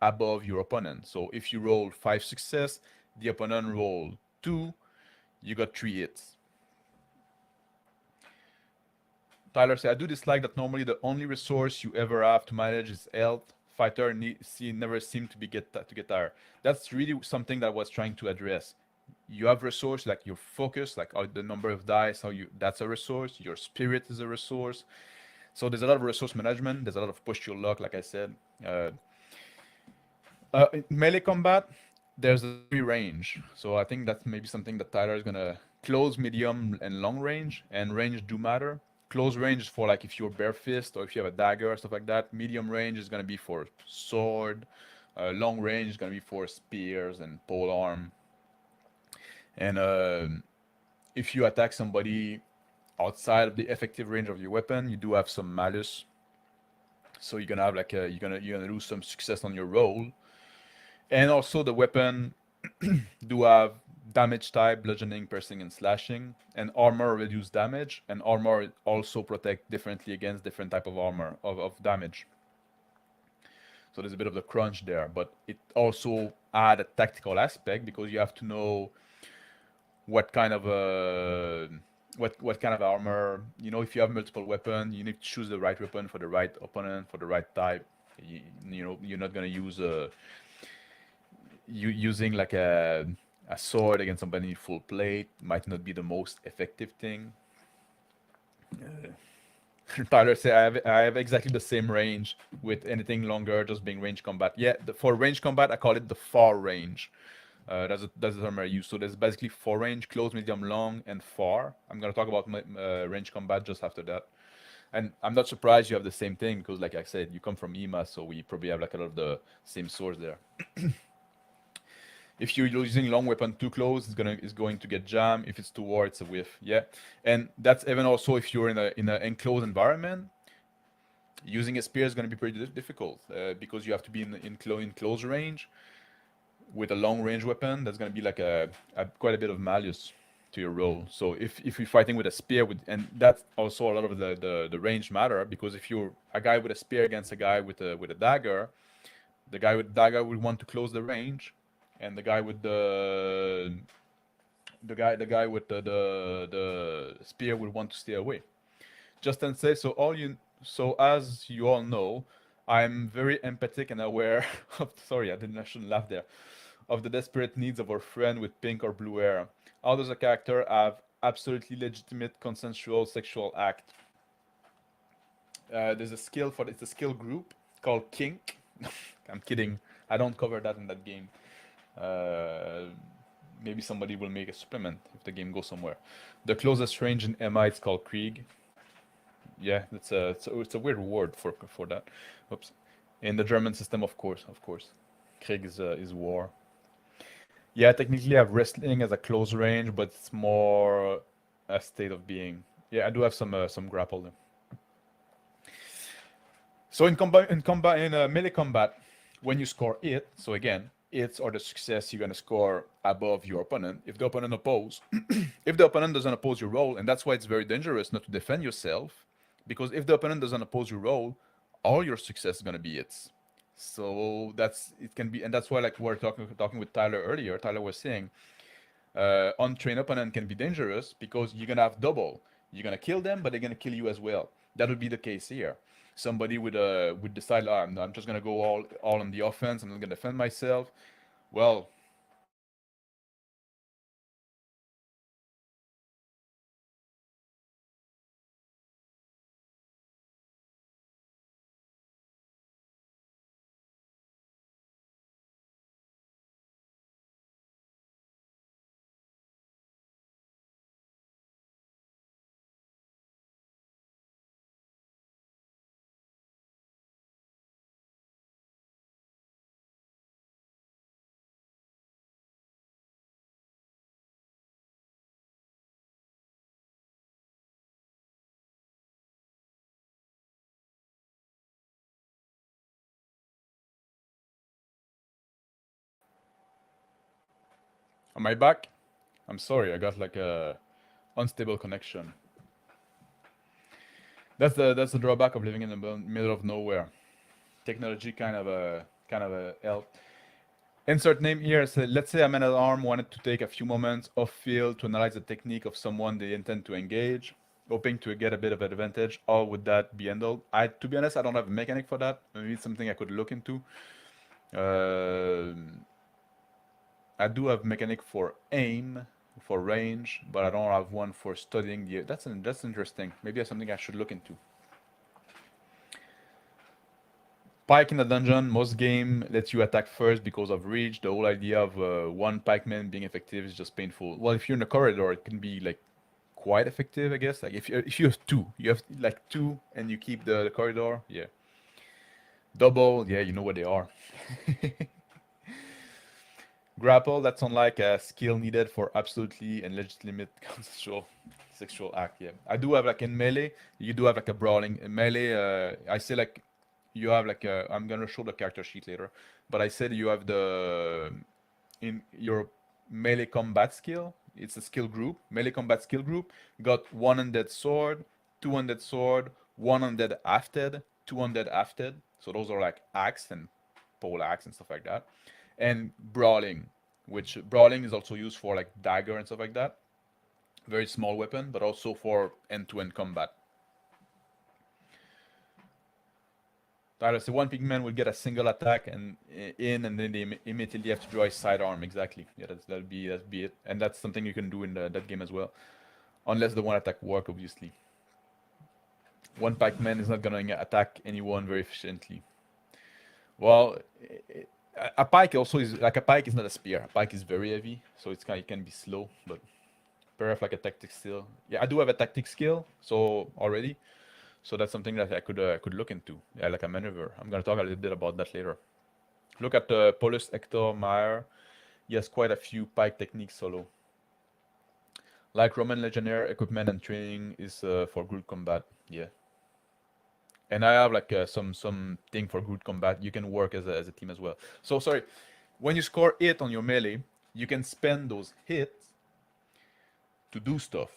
above your opponent. So if you roll 5 success, the opponent roll 2, you got 3 hits. Tyler said, I do dislike that normally the only resource you ever have to manage is health. Fighter never seem to get tired. That's really something that I was trying to address. You have resource like your focus, like the number of dice, that's a resource. Your spirit is a resource. So there's a lot of resource management. There's a lot of push your luck, like I said. In melee combat, there's a free range. So I think that's maybe something that Tyler is gonna close, medium, and long range. And range do matter. Close range is for like if you're bare fist or if you have a dagger or stuff like that. Medium range is gonna be for sword. Long range is gonna be for spears and polearm. And if you attack somebody outside of the effective range of your weapon, you do have some malus. So you're gonna have like you're gonna lose some success on your roll. And also the weapon do have damage type, bludgeoning, piercing, and slashing, and armor reduce damage, and armor also protect differently against different type of armor of damage. So there's a bit of the crunch there, but it also add a tactical aspect because you have to know what kind of what kind of armor. You know, if you have multiple weapon, you need to choose the right weapon for the right opponent for the right type. You know, you're not gonna use using like a sword against somebody full plate might not be the most effective thing. Tyler say I have exactly the same range with anything longer just being range combat. Yeah, for range combat I call it the far range. That's the term I use. So there's basically four range: close, medium, long, and far. I'm gonna talk about range combat just after that. And I'm not surprised you have the same thing because, like I said, you come from EMA, so we probably have like a lot of the same source there. If you're using long weapon too close, it's going to get jammed. If it's too wide, it's a whiff. Yeah, and that's even also if you're in an enclosed environment. Using a spear is going to be pretty difficult because you have to be in close range with a long range weapon. That's going to be like quite a bit of malus to your roll. So if you're fighting with a spear, and that's also a lot of the range matter, because if you're a guy with a spear against a guy with a dagger, the guy with the dagger will want to close the range, and the guy with the guy with the spear will want to stay away. Justin says, so as you all know, I'm very empathic and aware of, sorry, I shouldn't laugh there, of the desperate needs of our friend with pink or blue hair. How does a character have absolutely legitimate consensual sexual act? There's a skill for it's a skill group called kink. I'm kidding. I don't cover that in that game. Maybe somebody will make a supplement if the game goes somewhere. The closest range in MI it's called Krieg. Yeah, it's a weird word for that. Oops. In the German system, of course. Krieg is war. Yeah, technically I have wrestling as a close range, but it's more a state of being. Yeah, I do have some grapple there. So in melee combat, when you score it, so again, hits or the success, you're gonna score above your opponent. If the opponent if the opponent doesn't oppose your roll, and that's why it's very dangerous not to defend yourself, because if the opponent doesn't oppose your roll, all your success is gonna be hits. So it can be, and that's why like we're talking with Tyler earlier. Tyler was saying, untrained opponent can be dangerous because you're gonna have double. You're gonna kill them, but they're gonna kill you as well. That would be the case here. Somebody would decide, oh, I'm just gonna go all on the offense. I'm not gonna defend myself. Well, am I back? I'm sorry, I got like a unstable connection. That's the drawback of living in the middle of nowhere. Technology kind of a help. Insert name here. So let's say a man at arm wanted to take a few moments off field to analyze the technique of someone they intend to engage, hoping to get a bit of advantage. How would that be handled? To be honest, I don't have a mechanic for that. Maybe it's something I could look into. I do have mechanic for aim, for range, but I don't have one for studying the. That's interesting. Maybe that's something I should look into. Pike in the dungeon, most game lets you attack first because of reach. The whole idea of one pikeman being effective is just painful. Well, if you're in the corridor, it can be like quite effective, I guess. Like if you have two, you have like two, and you keep the corridor. Yeah. Double, yeah, you know what they are. Grapple, that's unlike a skill needed for absolutely and legitimate consensual sexual act. Yeah, I do have like in melee, you do have like a brawling in melee. I say like you have like I'm gonna show the character sheet later, but I said you have in your melee combat skill. It's a skill group, melee combat skill group. Got one undead sword, two undead sword, one undead afted, two undead afted. So those are like axe and pole axe and stuff like that. And brawling, which brawling is also used for like dagger and stuff like that. Very small weapon, but also for end-to-end combat. Tyler said one pigman will get a single attack and then they immediately have to draw his sidearm. Exactly. Yeah, that'll be it. And that's something you can do in that game as well, unless the one attack work, obviously. One pikeman is not gonna attack anyone very efficiently. Well, a pike also is like a pike is not a spear. A pike is very heavy, so it can be slow, but perhaps like a tactic skill. Yeah, I do have a tactic skill, so already. So that's something that I could look into. Yeah, like a maneuver. I'm gonna talk a little bit about that later. Look at Paulus Hector Meyer. He has quite a few pike techniques solo. Like Roman Legionnaire, equipment and training is for group combat. Yeah. And I have like some thing for group combat. You can work as a team as well. So sorry, when you score hit on your melee, you can spend those hits to do stuff.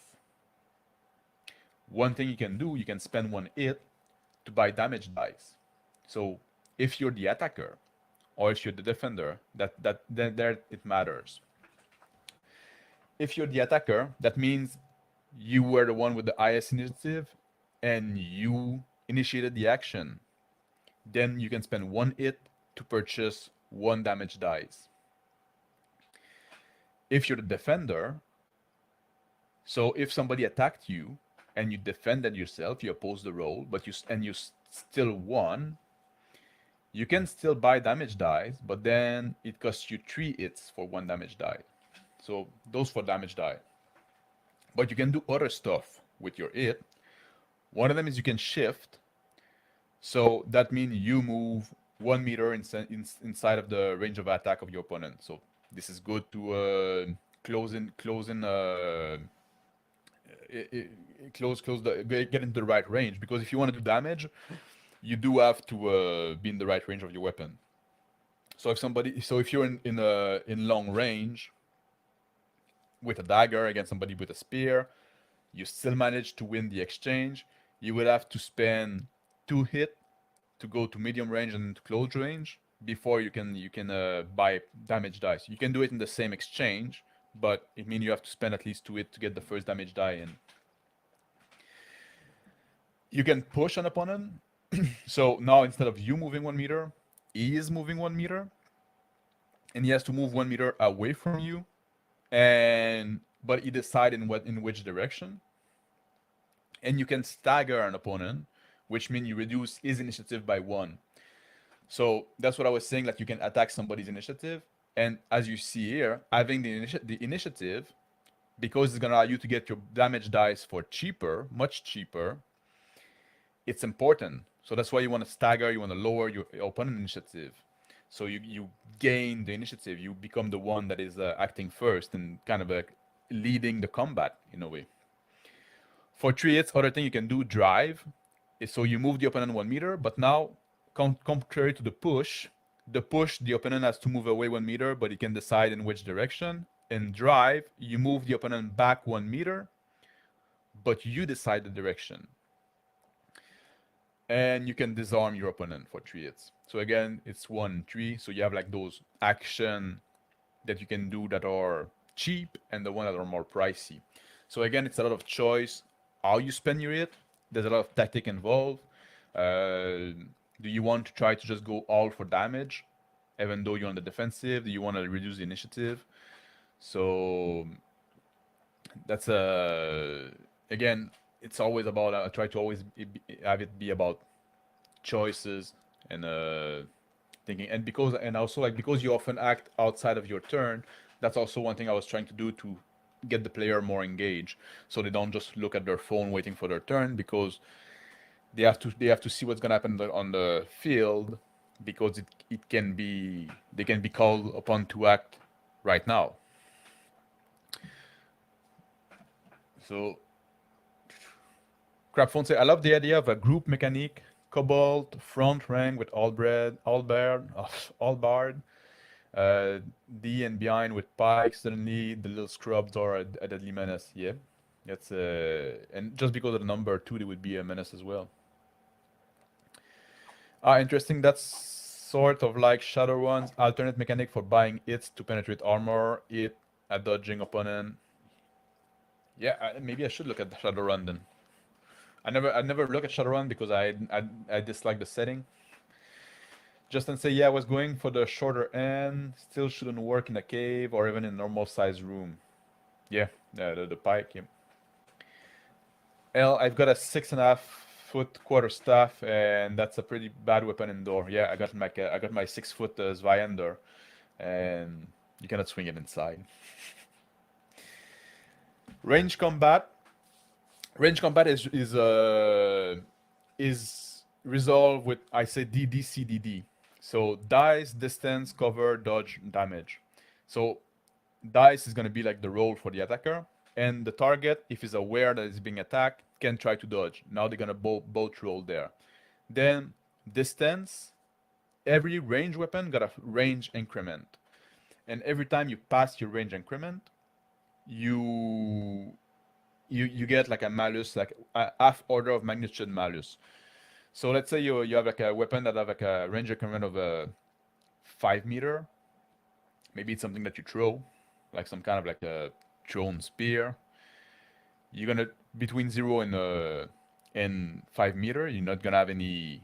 One thing you can do, you can spend one hit to buy damage dice. So if you're the attacker or if you're the defender, then there it matters. If you're the attacker, that means you were the one with the highest initiative and you initiated the action. Then you can spend one hit to purchase one damage dice. If you're the defender, so if somebody attacked you and you defended yourself, you opposed the roll, but you still won, you can still buy damage dice, but then it costs you 3 hits for one damage die. So those for damage die. But you can do other stuff with your hit. One of them is you can shift. So that means you move 1 meter inside of the range of attack of your opponent. So this is good to close get into the right range, because if you want to do damage, you do have to be in the right range of your weapon. So if you're in long range with a dagger against somebody with a spear, you still manage to win the exchange. You would have to spend 2 hit to go to medium range and to close range before you can buy damage dice. You can do it in the same exchange, but it means you have to spend at least 2 hit to get the first damage die in. You can push an opponent. So now instead of you moving 1 meter, he is moving 1 meter, and he has to move 1 meter away from you, but he decides in which direction. And you can stagger an opponent, which means you reduce his initiative by 1. So that's what I was saying, that you can attack somebody's initiative. And as you see here, having the initiative, because it's going to allow you to get your damage dice for cheaper, much cheaper, it's important. So that's why you want to stagger, you want to lower your opponent initiative. So you gain the initiative, you become the one that is acting first and kind of leading the combat in a way. For 3 hits, other thing you can do, drive, is so you move the opponent 1 meter, but now, contrary to the push, the opponent has to move away 1 meter, but he can decide in which direction. In drive, you move the opponent back 1 meter, but you decide the direction. And you can disarm your opponent for 3 hits. So again, it's 1, 3. So you have like those action that you can do that are cheap and the one that are more pricey. So again, it's a lot of choice how you spend your hit. There's a lot of tactic involved. Do you want to try to just go all for damage, even though you're on the defensive? Do you want to reduce the initiative? So that's again, it's always about I try to always have it be about choices and thinking, and also like because you often act outside of your turn. That's also one thing I was trying to do to get the player more engaged, so they don't just look at their phone waiting for their turn, because they have to see what's gonna happen on the field, because they can be called upon to act right now. So Crapphone say, I love the idea of a group mechanic, Cobalt, front rank with Albard, D and behind with Pike, suddenly the little scrubs are a deadly menace. Yeah, that's and just because of the number two, they would be a menace as well. Ah, interesting. That's sort of like Shadowrun's alternate mechanic for buying hits to penetrate armor, hit a dodging opponent. Yeah, maybe I should look at the Shadowrun then. I never look at Shadowrun because I dislike the setting. Justin say, yeah, I was going for the shorter end. Still shouldn't work in a cave or even in a normal size room. Yeah, the pike. Yeah. L, I've got a 6.5 foot quarterstaff, and that's a pretty bad weapon indoor. Yeah, I got my 6 foot Zweihander, and you cannot swing it inside. Range combat. Range combat is resolved with, I say, DDCDD. So dice, distance, cover, dodge, damage. So dice is going to be like the roll for the attacker, and the target, if he's aware that it's being attacked, can try to dodge. Now they're going to both roll there. Then distance, every range weapon got a range increment, and every time you pass your range increment, you you get like a malus, like a half order of magnitude malus. So let's say you have like a weapon that have like a range increment of a 5 meter. Maybe it's something that you throw, like some kind of like a thrown spear. You're gonna between 0 and 5 meter. You're not gonna have any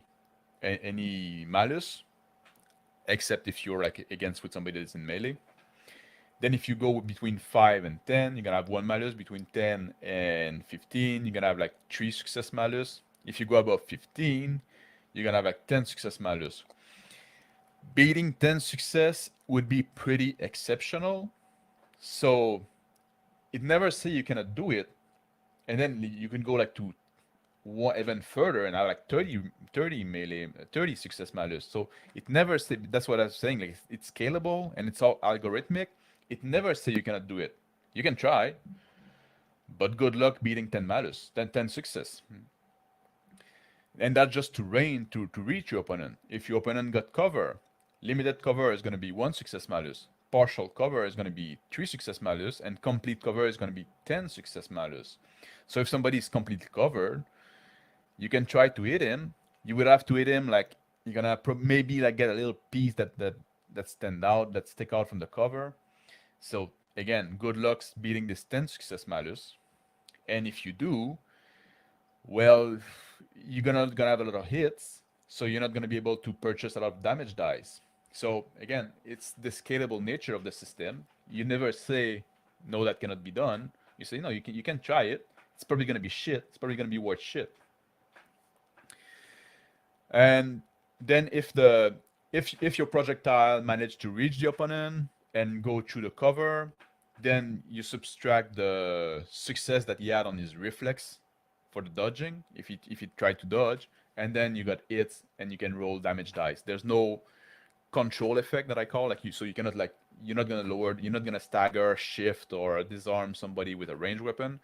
malus, except if you're like against with somebody that's in melee. Then if you go between 5 and 10, you're gonna have one malus. Between 10 and 15, you're gonna have like 3 success malus. If you go above 15, you're gonna have like 10 success malus. Beating 10 success would be pretty exceptional. So it never say you cannot do it, and then you can go like to one even further and have like 30 melee, 30 success malus. So it never say, that's what I was saying, like it's scalable and it's all algorithmic. It never say you cannot do it. You can try, but good luck beating 10 malus, 10 success. And that's just to reach your opponent. If your opponent got cover, limited cover is going to be 1 success malus. Partial cover is going to be 3 success malus, and complete cover is going to be 10 success malus. So if somebody is completely covered, you can try to hit him. You would have to hit him like you're gonna maybe like get a little piece that stand out, that stick out from the cover. So again, good luck beating this 10 success malus. And if you do, well, you're gonna have a lot of hits, so you're not gonna be able to purchase a lot of damage dice. So again, it's the scalable nature of the system. You never say no, that cannot be done. You say no, you can try it. It's probably gonna be shit. It's probably gonna be worth shit. And then if your projectile managed to reach the opponent and go through the cover, then you subtract the success that he had on his reflex for the dodging, if he tried to dodge, and then you got hits and you can roll damage dice. There's no control effect that I call, like so you cannot like you're not gonna stagger, shift, or disarm somebody with a ranged weapon.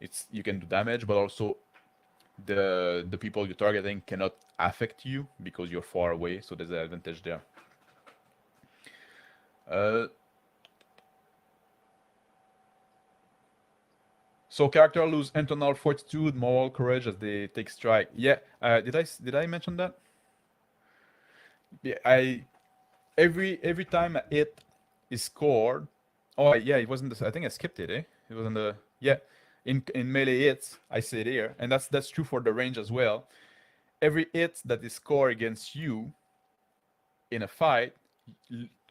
It's you can do damage, but also the people you're targeting cannot affect you because you're far away, so there's an advantage there. So character lose internal fortitude, moral courage as they take strike. Yeah, did I mention that? Yeah, every time a hit is scored. Oh yeah, it wasn't. I think I skipped it. It wasn't the yeah. In melee hits, I say it here, and that's true for the range as well. Every hit that is scored against you in a fight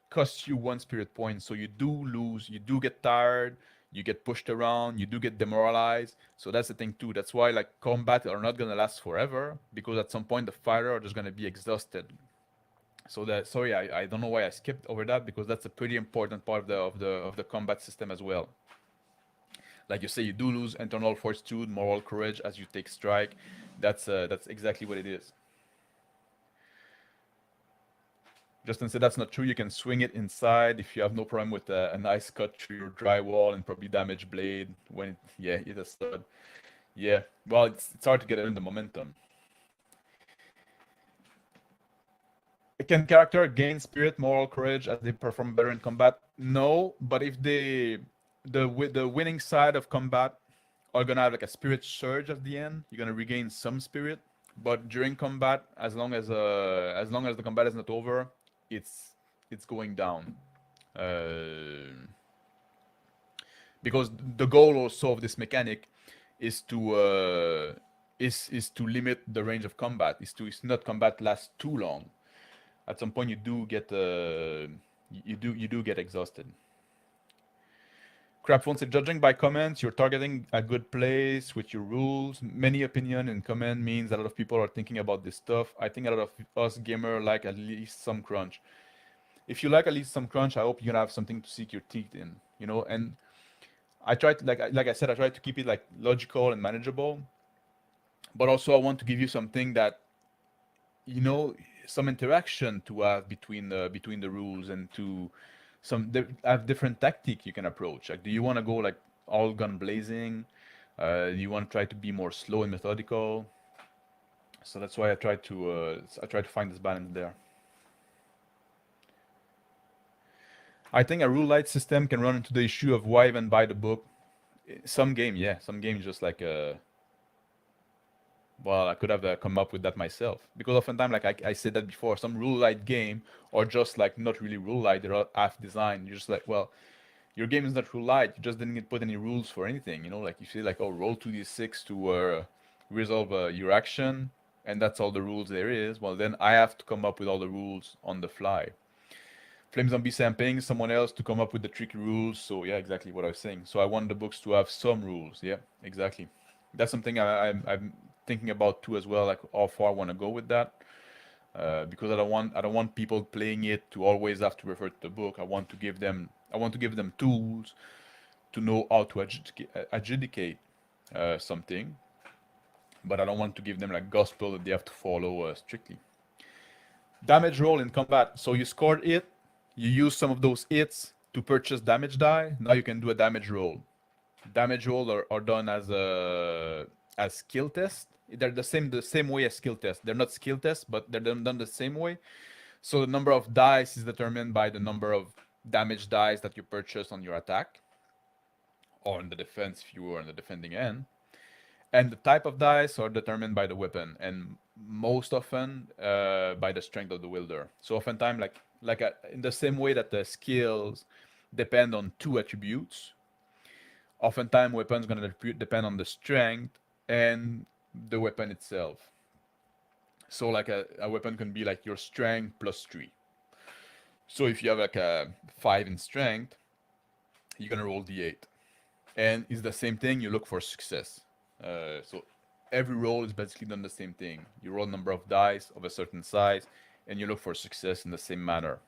costs you 1 spirit point, so you do lose. You do get tired. You get pushed around. You do get demoralized. So that's the thing too. That's why like combat are not gonna last forever, because at some point the fighter are just gonna be exhausted. So that sorry, I don't know why I skipped over that, because that's a pretty important part of the combat system as well. Like you say, you do lose internal fortitude, moral courage as you take strike. That's exactly what it is. Justin said that's not true. You can swing it inside if you have no problem with a nice cut through your drywall and probably damage blade when it a stud. Yeah, well, it's hard to get in the momentum. Can character gain spirit, moral, courage as they perform better in combat? No, but if the winning side of combat are gonna have like a spirit surge at the end, you're gonna regain some spirit. But during combat, as long as the combat is not over, it's it's going down. Uh, because the goal also of this mechanic is to limit the range of combat, is not combat lasts too long. At some point, you do get exhausted. Crapphone said, judging by comments, you're targeting a good place with your rules. Many opinion and comment means a lot of people are thinking about this stuff. I think a lot of us gamer like at least some crunch. If you like at least some crunch, I hope you're gonna have something to sink your teeth in, you know. And I tried to, like I said, I tried to keep it like logical and manageable, but also I want to give you something that, you know, some interaction to have between the rules, and to have different tactic you can approach. Like, do you want to go like all gun blazing? Do you want to try to be more slow and methodical? So that's why I try to find this balance there. I think a rule light system can run into the issue of why even buy the book. Some game, yeah, some games just like well, I could have come up with that myself, because oftentimes, like I said that before, some rule light game or just like not really rule light, they're half designed. You're just like, well, your game is not rule light. You just didn't put any rules for anything. You know, like you say, like, oh, roll 2d6 to resolve your action, and that's all the rules there is. Well, then I have to come up with all the rules on the fly. Flame Zombie Samping, someone else to come up with the tricky rules. So yeah, exactly what I was saying. So I want the books to have some rules. Yeah, exactly. That's something I'm thinking about too as well. Like how far I want to go with that, because I don't want people playing it to always have to refer to the book. I want to give them tools to know how to adjudicate something, but I don't want to give them like gospel that they have to follow strictly. Damage roll in combat. So you scored it. You use some of those hits to purchase damage die. Now you can do a damage roll. Damage roll are done as skill test. They're the same way as skill test. They're not skill tests, but they're done the same way. So the number of dice is determined by the number of damage dice that you purchase on your attack, or in the defense if you were on the defending end. And the type of dice are determined by the weapon, and most often by the strength of the wielder. So oftentimes, in the same way that the skills depend on two attributes, oftentimes weapons going to depend on the strength and the weapon itself. So like a weapon can be like your strength plus 3. So if you have like a 5 in strength, you're going to roll d8. And it's the same thing, you look for success. So every roll is basically done the same thing. You roll a number of dice of a certain size, and you look for success in the same manner.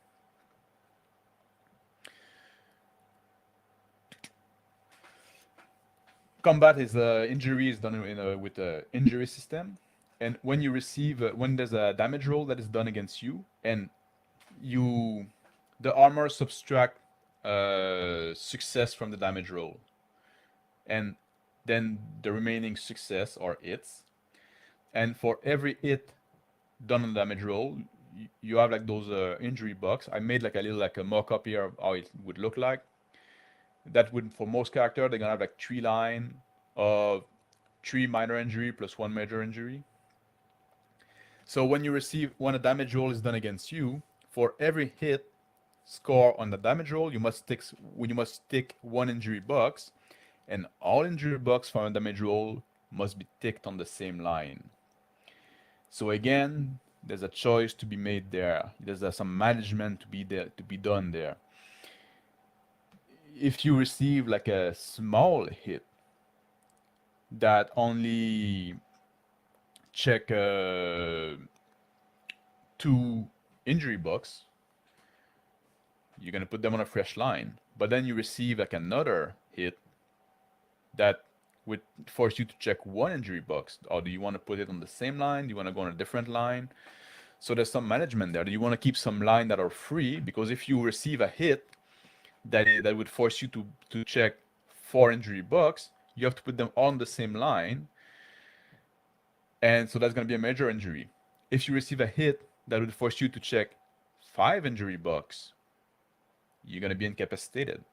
Combat is injury is done with an injury system, and when you receive when there's a damage roll that is done against you, and the armor subtract success from the damage roll, and then the remaining success are hits. And for every hit done on the damage roll, you have like those injury box. I made like a little like a mock-up here of how it would look like. That would, for most characters, they're gonna have like 3 line of 3 minor injury plus 1 major injury. So when a damage roll is done against you, for every hit score on the damage roll, you must tick 1 injury box, and all injury box from a damage roll must be ticked on the same line. So again, there's a choice to be made there. There's some management to be done there. If you receive like a small hit that only check 2 injury box, you're gonna put them on a fresh line. But then you receive like another hit that would force you to check 1 injury box. Or do you want to put it on the same line? Do you want to go on a different line? So there's some management there. Do you want to keep some line that are free? Because if you receive a hit that would force you to check 4 injury box, you have to put them on the same line. And so that's going to be a major injury. If you receive a hit that would force you to check 5 injury box, you're gonna be incapacitated.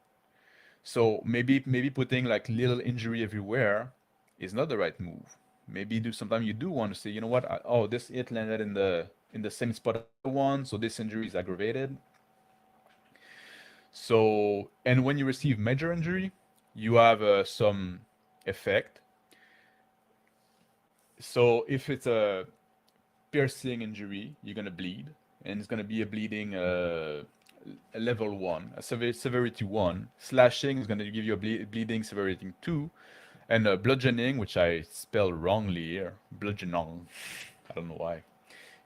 So maybe putting like little injury everywhere is not the right move. Maybe do sometimes you do want to say, you know what? Oh, this hit landed in the same spot as the other one, so this injury is aggravated. So, and when you receive major injury, you have some effect. So if it's a piercing injury, you're gonna bleed, and it's gonna be a bleeding a level 1, a severity 1. Slashing is gonna give you a bleeding severity 2, and bludgeoning, which I spell wrongly here, bludgeoning, I don't know why,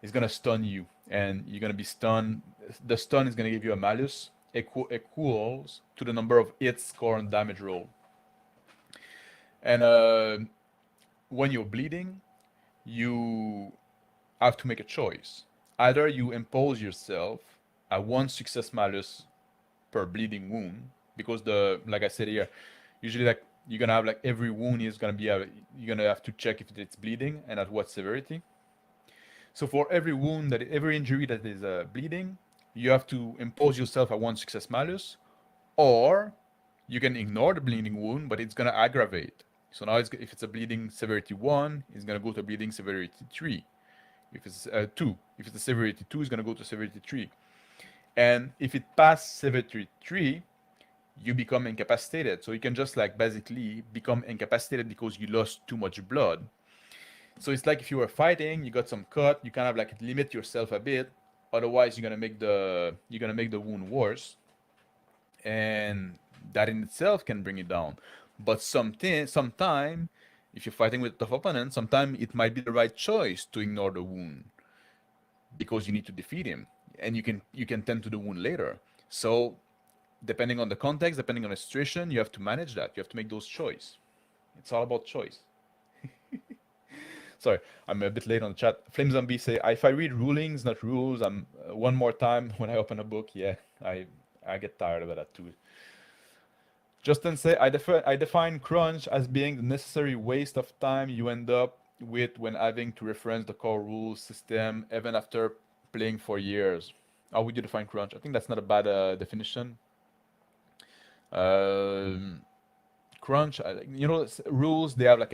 is gonna stun you, and you're gonna be stunned. The stun is gonna give you a malus equals to the number of hits, score, and damage roll. And when you're bleeding, you have to make a choice. Either you impose yourself a 1 success malus per bleeding wound, because like I said here, usually like you're gonna have like every wound is gonna be you're gonna have to check if it's bleeding and at what severity. So for every wound every injury that is bleeding, you have to impose yourself a 1 success malus, or you can ignore the bleeding wound, but it's gonna aggravate. So now if it's a bleeding severity 1, it's gonna go to bleeding severity 3. If it's 2, if it's a severity 2, it's gonna go to severity 3. And if it passes severity 3, you become incapacitated. So you can just like basically become incapacitated because you lost too much blood. So it's like if you were fighting, you got some cut, you kind of like limit yourself a bit. Otherwise, you're gonna make the wound worse, and that in itself can bring it down. But sometime, if you're fighting with a tough opponent, sometimes it might be the right choice to ignore the wound because you need to defeat him, and you can tend to the wound later. So depending on the context, depending on the situation, you have to manage that. You have to make those choices. It's all about choice. Sorry, I'm a bit late on the chat. Flame Zombie say, if I read rulings, not rules, I'm one more time when I open a book. Yeah, I get tired of that too. Justin say, I define crunch as being the necessary waste of time you end up with when having to reference the core rules system even after playing for years. How would you define crunch? I think that's not a bad definition. Crunch, rules, they have a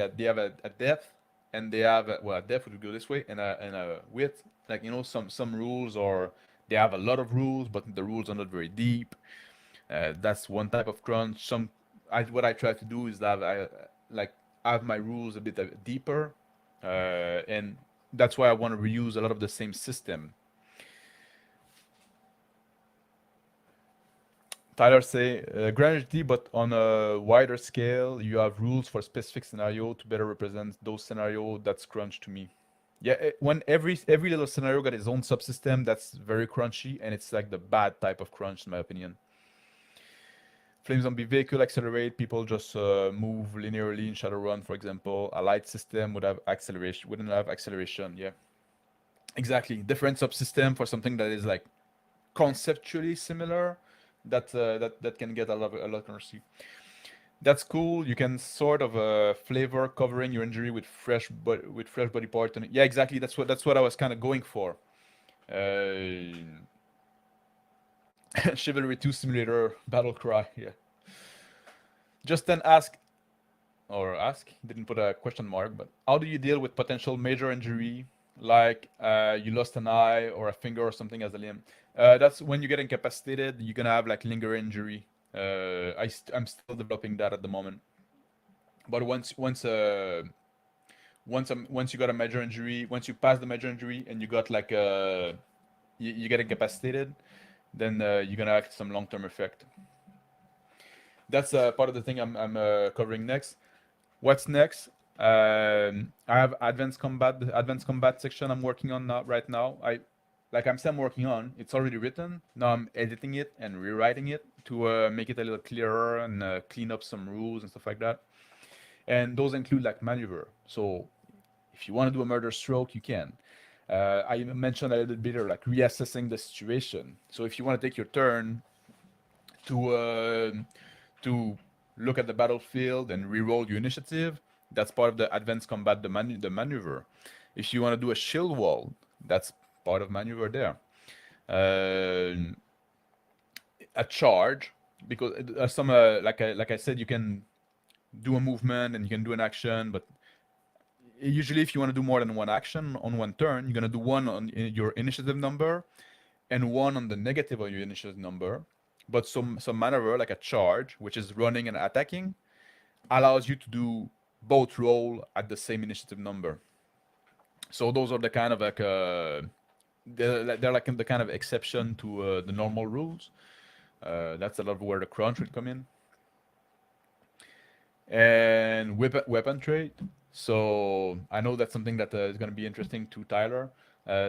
depth, and they have a depth would go this way, and a width. Like, some rules they have a lot of rules, but the rules are not very deep. That's one type of crunch. What I try to do is that I have my rules a bit deeper, and that's why I want to reuse a lot of the same system. Tyler say, granularity, but on a wider scale, you have rules for specific scenario to better represent those scenarios. That's crunch to me. Yeah, when every little scenario got its own subsystem, that's very crunchy, and it's like the bad type of crunch in my opinion. Flame Zombie vehicle accelerate, people just move linearly in Shadowrun, for example. A light system wouldn't have acceleration. Yeah, exactly. Different subsystem for something that is like conceptually similar. That can get a lot of currency. That's cool. You can sort of flavor covering your injury with fresh body part. Yeah, exactly. That's what I was kind of going for. Chivalry 2 Simulator Battle Cry. Yeah. Just then didn't put a question mark, but how do you deal with potential major injury, like you lost an eye or a finger or something as a limb? That's when you get incapacitated, you're gonna have like lingering injury. I'm still developing that at the moment. But once you got a major injury, once you pass the major injury and you got like you get incapacitated, then you're gonna have some long-term effect. That's part of the thing I'm covering next. What's next? I have advanced combat section I'm working on right now. I'm still working on. It's already written. Now I'm editing it and rewriting it to make it a little clearer and clean up some rules and stuff like that. And those include like maneuver. So if you want to do a murder stroke, you can. I mentioned a little bit of like reassessing the situation. So if you want to take your turn to look at the battlefield and re-roll your initiative, that's part of the advanced combat, the maneuver. If you want to do a shield wall, that's part of maneuver there. Uh, a charge because some like I said, you can do a movement and you can do an action, but usually if you want to do more than one action on one turn, you're gonna do one on your initiative number and one on the negative of your initiative number. But some maneuver like a charge, which is running and attacking, allows you to do both roll at the same initiative number. So those are the kind of like they're like the kind of exception to the normal rules. That's a lot of where the crunch would come in. And weapon trade. So I know that's something that is going to be interesting to Tyler.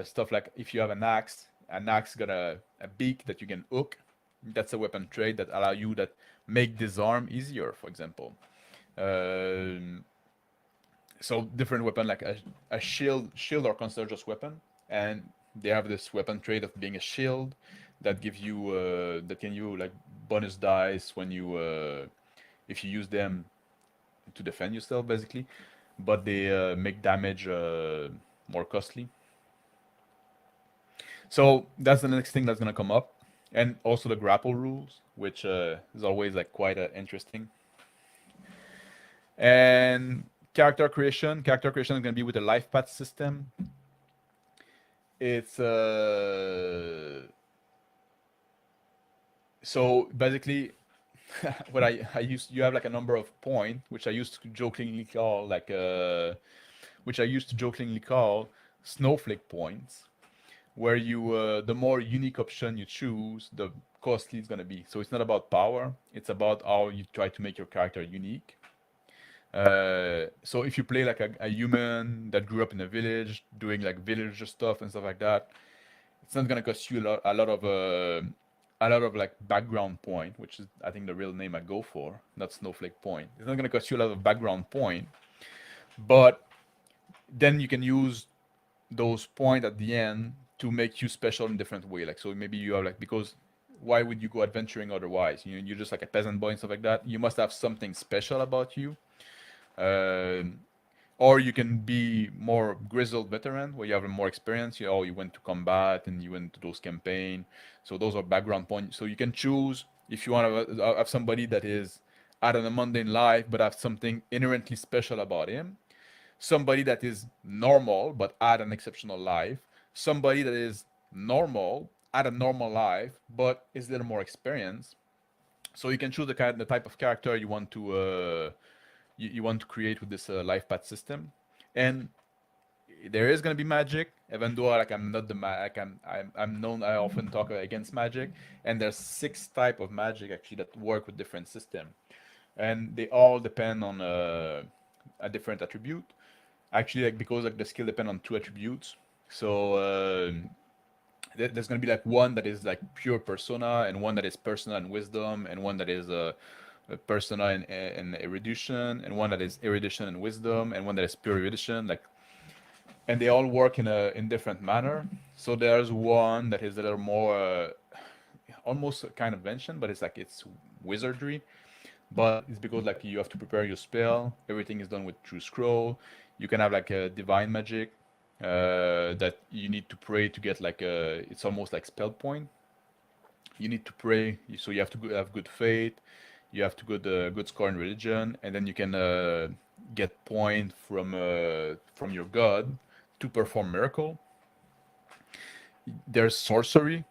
Stuff like if you have an axe got a beak that you can hook. That's a weapon trade that allow you that make disarm easier, for example. Um, so different weapon like a shield are considered just weapon, and they have this weapon trade of being a shield that gives you that can you like bonus dice when you if you use them to defend yourself basically, but they make damage more costly. So that's the next thing that's gonna come up, and also the grapple rules, which is always like quite interesting. And character creation is gonna be with the life path system. It's so basically what I used, you have like a number of points which I used to jokingly call like which I used to jokingly call snowflake points, where you the more unique option you choose, the costly it's gonna be. So it's not about power; it's about how you try to make your character unique. So if you play like a human that grew up in a village doing like villager stuff and stuff like that, it's not gonna cost you a lot of like background point, which is I think the real name I go for, not snowflake point. It's not gonna cost you a lot of background point, but then you can use those point at the end to make you special in different way. Like so maybe you have like because why would you go adventuring otherwise? You're just like a peasant boy and stuff like that. You must have something special about you. Um or you can be more grizzled veteran where you have more experience. You went to combat and you went to those campaign. So those are background points. So you can choose if you want to have somebody that is out of the mundane life but have something inherently special about him, somebody that is normal but add an exceptional life, somebody that is normal, add a normal life but is a little more experienced. So you can choose the type of character you want to you want to create with this life path system. And there is going to be magic, even though like I'm not the like I'm known, I often talk against magic, and there's 6 type of magic actually that work with different system, and they all depend on a different attribute. Actually, like because like the skill depend on 2 attributes. So there's gonna be like one that is like pure persona, and one that is persona and wisdom, and one that is a persona and erudition, and one that is erudition and wisdom, and one that is pure erudition. Like, and they all work in different manner. So there's one that is a little more almost a kind of invention, but it's wizardry. But it's because like you have to prepare your spell. Everything is done with true scroll. You can have like a divine magic that you need to pray to get like a. It's almost like spell point. You need to pray, so you have to have good faith. You have to good score in religion, and then you can get point from your god to perform miracle. There's sorcery,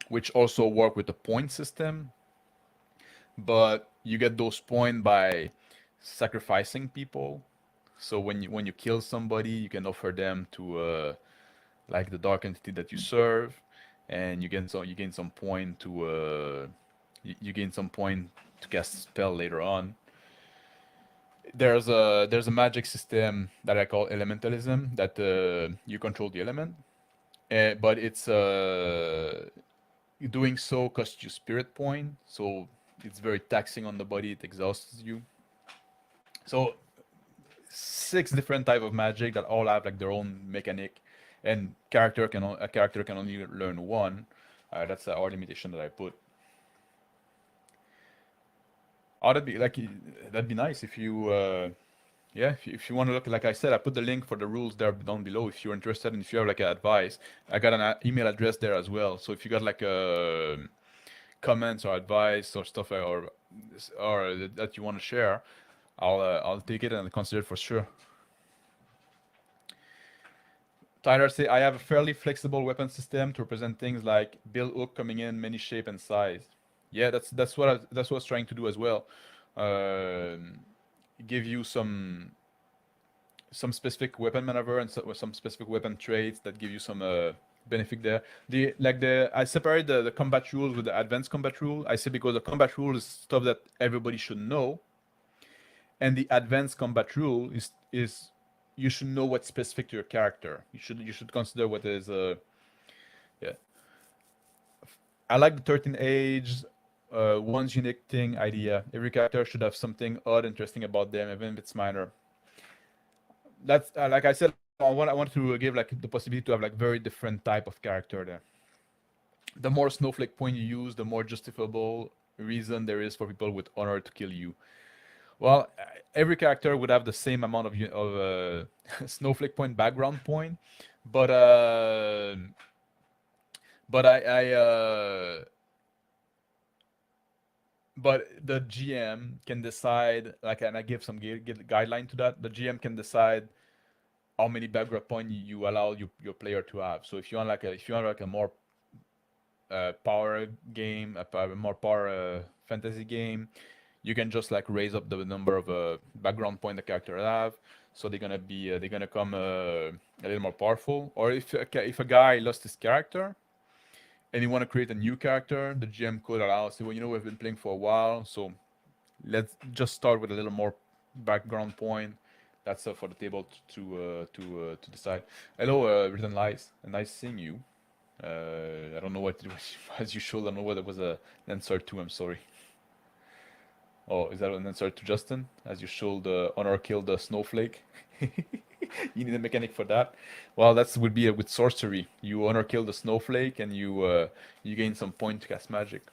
which also work with the point system, but you get those points by sacrificing people. So when you kill somebody, you can offer them to like the dark entity that you serve, and you gain some point to you gain some point to cast spell later on. There's a magic system that I call elementalism, that you control the element, but it's doing so costs you spirit point, so it's very taxing on the body. It exhausts you. So 6 different type of magic that all have like their own mechanic, and a character can only learn one. That's our limitation that I put. Oh, that'd be nice if you Yeah, if you want to look, like I said, I put the link for the rules there down below. If you're interested and if you have like advice, I got an email address there as well. So if you got like comments or advice or stuff or that you want to share, I'll take it and consider it for sure. Tyler say I have a fairly flexible weapon system to represent things like bill hook coming in many shape and size. Yeah, that's what I was trying to do as well. Um Give you some specific weapon maneuver and some specific weapon traits that give you some benefit there. The I separate the combat rules with the advanced combat rule. I say because the combat rule is stuff that everybody should know, and the advanced combat rule is you should know what's specific to your character. You should consider what is yeah. I like the 13 age. One's unique thing idea. Every character should have something odd, interesting about them, even if it's minor. That's like I said, I want to give like the possibility to have like very different type of character there. The more snowflake point you use, the more justifiable reason there is for people with honor to kill you. Well, every character would have the same amount of snowflake point background point, but uh, but but the GM can decide, like, and I give some guideline to that. The GM can decide how many background point you allow your player to have. So if you want like a more power game, a more power fantasy game, you can just like raise up the number of background point the character have. So they're gonna come a little more powerful. Or if a guy lost his character and you want to create a new character, the GM could allow. Say, well, we've been playing for a while, so let's just start with a little more background point. That's for the table to decide. Hello, Written Lies. Nice seeing you. I don't know what it was, as usual. I don't know what it was an answer to. I'm sorry. Oh, is that an answer to Justin? As you should honor kill the snowflake. You need a mechanic for that. Well, that would be with sorcery. You honor kill the snowflake and you gain some point to cast magic.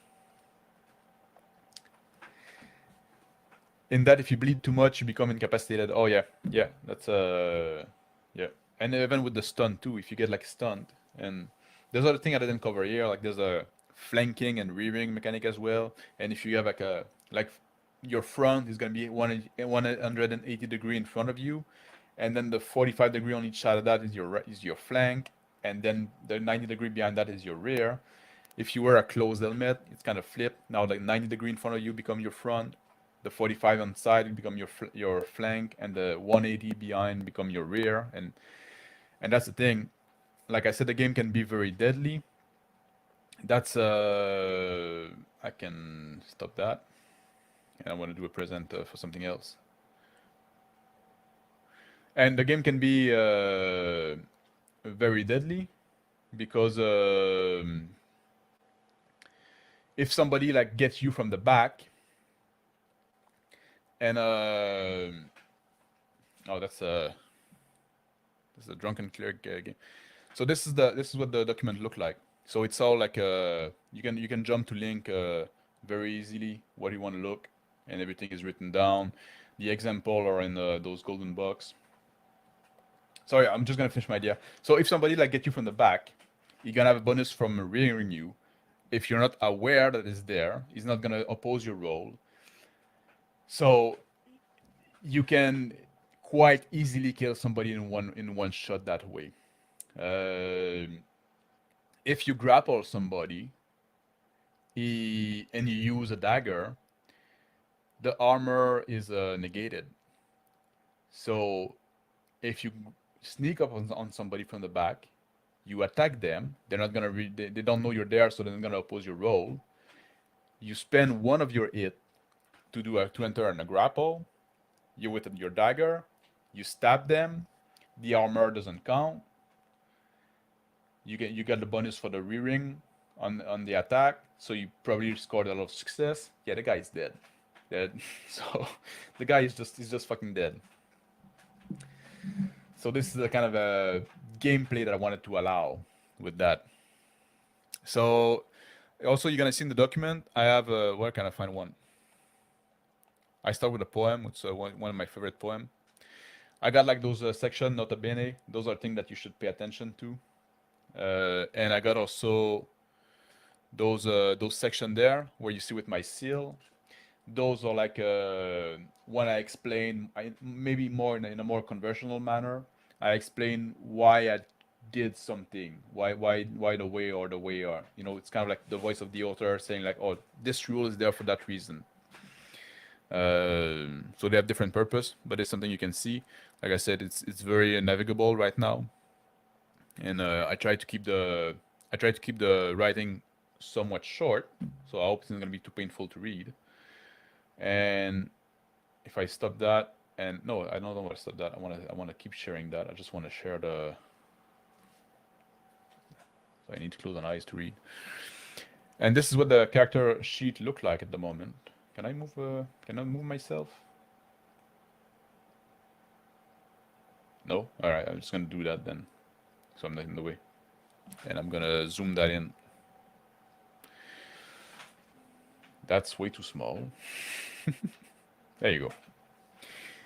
In that, if you bleed too much, you become incapacitated. Oh yeah, yeah, that's yeah. And even with the stun too, if you get like stunned. And there's other thing I didn't cover here, like there's a flanking and rearing mechanic as well. And if you have like your front is gonna be 180 degree in front of you, and then the 45 degree on each side of that is your flank, and then the 90 degree behind that is your rear. If you wear a closed helmet, it's kind of flipped. Now the 90 degree in front of you become your front, the 45 on the side will become your flank, and the 180 behind become your rear. And that's the thing. Like I said, the game can be very deadly. That's I can stop that, and I want to do a present for something else. And the game can be very deadly because if somebody like gets you from the back and oh, that's a drunken cleric game. So this is what the document look like. So it's all like you can jump to link very easily what you want to look, and everything is written down. The example are in those golden box. Sorry, I'm just gonna finish my idea. So if somebody like get you from the back, you're gonna have a bonus from rearing you. If you're not aware that it's there, he's not gonna oppose your roll. So you can quite easily kill somebody in one shot that way. If you grapple somebody, and you use a dagger, the armor is negated. So if you sneak up on somebody from the back, you attack them. They're not gonna they don't know you're there, so they're not gonna oppose your roll. You spend one of your hit to enter in a grapple. You with your dagger, you stab them. The armor doesn't count. You get the bonus for the rearing on the attack, so you probably scored a lot of success. Yeah, the guy is dead. So the guy is just fucking dead. So this is the kind of a gameplay that I wanted to allow with that. So also you're gonna see in the document I have where can I find one? I start with a poem, which is one of my favorite poems. I got like those section nota bene. Those are things that you should pay attention to. And I got also those section there where you see with my seal. Those are like when I explain, maybe more in a more conversational manner. I explain why I did something, why the way or the way are. You know, it's kind of like the voice of the author saying like, oh, this rule is there for that reason. So they have different purpose, but it's something you can see. Like I said, it's very navigable right now, and I try to keep the writing somewhat short, so I hope it's not gonna be too painful to read. And if I stop that, and no, I don't want to stop that. I wanna keep sharing that. I just want to share the. So I need to close my eyes to read. And this is what the character sheet look like at the moment. Can I move? Can I move myself? No. All right. I'm just gonna do that then, so I'm not in the way. And I'm gonna zoom that in. That's way too small. There you go.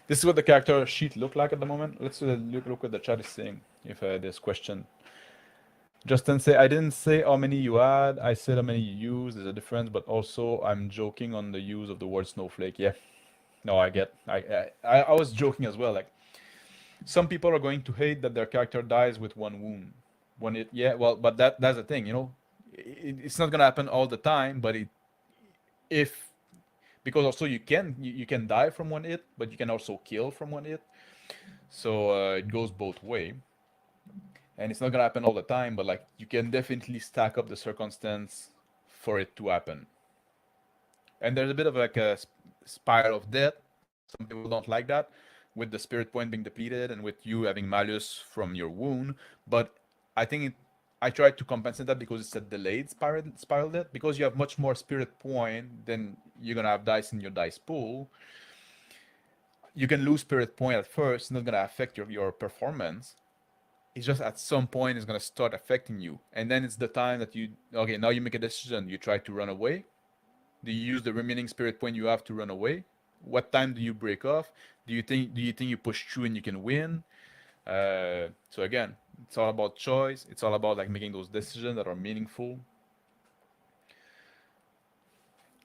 This is what the character sheet look like at the moment. Let's look what the chat is saying. If there's question. Justin say, I didn't say how many you had. I said how many you use. There's a difference, but also I'm joking on the use of the word snowflake. Yeah. No, I get. I was joking as well. Like, some people are going to hate that their character dies with one wound. When it, yeah, well, but that's the thing, you know. It's not gonna happen all the time, but if because also you can die from one hit, but you can also kill from one hit. So it goes both way, and it's not gonna happen all the time, but like you can definitely stack up the circumstance for it to happen. And there's a bit of like a spiral of death. Some people don't like that, with the spirit point being depleted and with you having malus from your wound. But I think I tried to compensate that because it's a delayed spiral death. Because you have much more spirit point than you're gonna have dice in your dice pool. You can lose spirit point at first, it's not gonna affect your performance. It's just at some point it's gonna start affecting you, and then it's the time that okay, now you make a decision. You try to run away. Do you use the remaining spirit point you have to run away? What time do you break off? Do you think you push through and you can win? So again, it's all about choice. It's all about like making those decisions that are meaningful.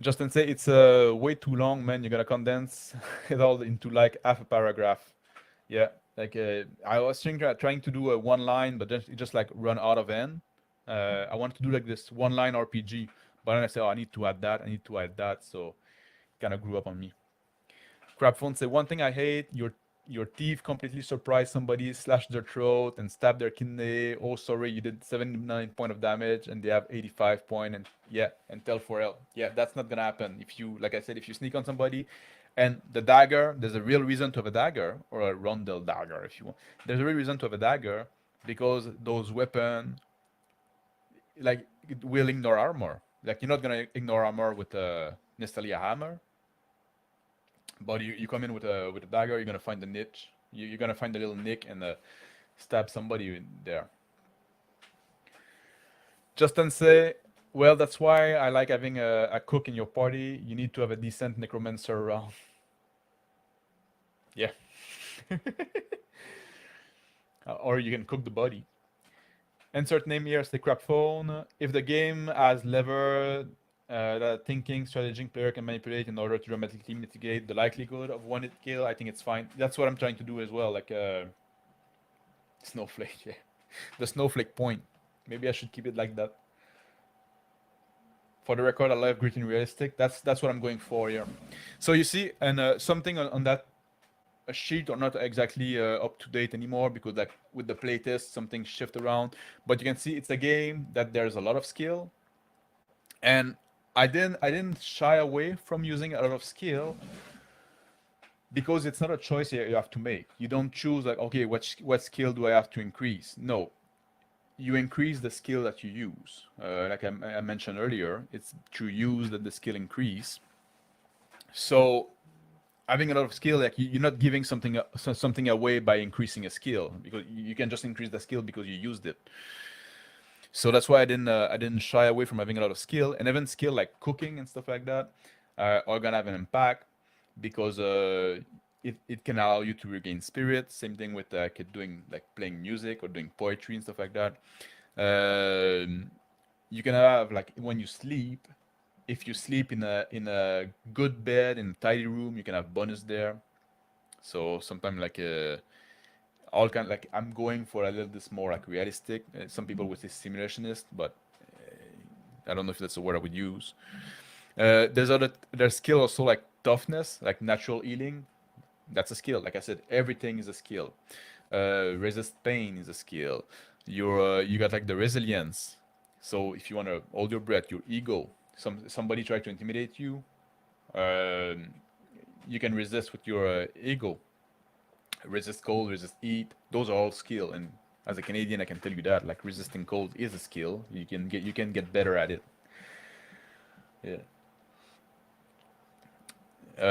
Justin say it's way too long, man. You're gonna condense it all into like half a paragraph. Yeah, like I was trying to do a one line, but just like run out of end. I wanted to do like this one line RPG, but then I said, oh, I need to add that. I need to add that. So it kind of grew up on me. Crabphone say, one thing I hate, your thief completely surprised somebody, slashed their throat, and stabbed their kidney. Oh, sorry, you did 79 point of damage, and they have 85 point, and yeah, and tell 4L. Yeah, that's not gonna happen. If you, like I said, if you sneak on somebody, and the dagger, there's a real reason to have a dagger, or a rondel dagger, if you want. There's a real reason to have a dagger, because those weapons, like, it will ignore armor. Like, you're not gonna ignore armor with necessarily a hammer. But you come in with a dagger, you're gonna find the niche. You're gonna find the little nick and stab somebody in there. Justin say, well, that's why I like having a cook in your party. You need to have a decent necromancer around. Yeah. Or you can cook the body. Insert name here, say crap phone. If the game has lever that thinking strategic player can manipulate in order to dramatically mitigate the likelihood of one hit kill, I think it's fine. That's what I'm trying to do as well, like snowflake, yeah. The snowflake point. Maybe I should keep it like that. For the record, I love gritty and realistic. That's what I'm going for here. So you see, and something on that sheet are not exactly up to date anymore, because like with the playtest, something shift around. But you can see it's a game that there's a lot of skill, and I didn't shy away from using a lot of skill, because it's not a choice you have to make. You don't choose like, okay, what skill do I have to increase? No, you increase the skill that you use. Like I mentioned earlier, it's to use that the skill increase. So having a lot of skill, like you're not giving something away by increasing a skill, because you can just increase the skill because you used it. So that's why I didn't shy away from having a lot of skill, and even skill like cooking and stuff like that are gonna have an impact, because it can allow you to regain spirit. Same thing with doing like playing music or doing poetry and stuff like that. You can have like when you sleep, if you sleep in a good bed in a tidy room, you can have bonus there. So sometimes like all kind like I'm going for a little bit more like realistic. Some people would say simulationist, but I don't know if that's the word I would use. There's skill also like toughness, like natural healing. That's a skill. Like I said, everything is a skill. Resist pain is a skill. You got like the resilience. So if you want to hold your breath, your ego. Somebody try to intimidate you, um, you can resist with your ego. Resist cold, resist heat. Those are all skill. And as a Canadian, I can tell you that like resisting cold is a skill. You can get better at it. Yeah.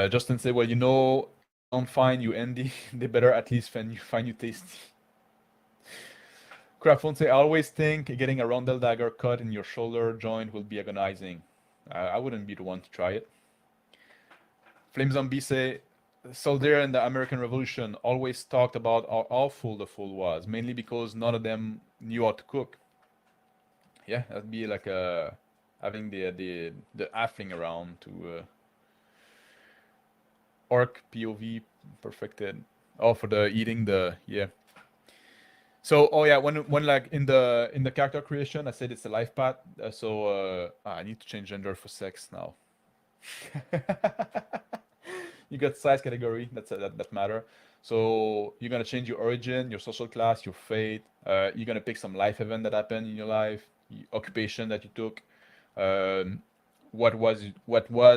Justin said, well, if they don't find you Andy, they better at least find you tasty. Craftphone say, I always think getting a rondel dagger cut in your shoulder joint will be agonizing. I wouldn't be the one to try it. Flame Zombie say, soldier in the American Revolution always talked about how awful the food was, mainly because none of them knew how to cook. Yeah, that'd be like having the halfling around to orc POV perfected. Oh, for the eating the yeah. So, oh yeah, when like in the character creation, I said it's a life path. I need to change gender for sex now. You got size category. That matter. So you're gonna change your origin, your social class, your fate. You're gonna pick some life event that happened in your life, occupation that you took. Um, what was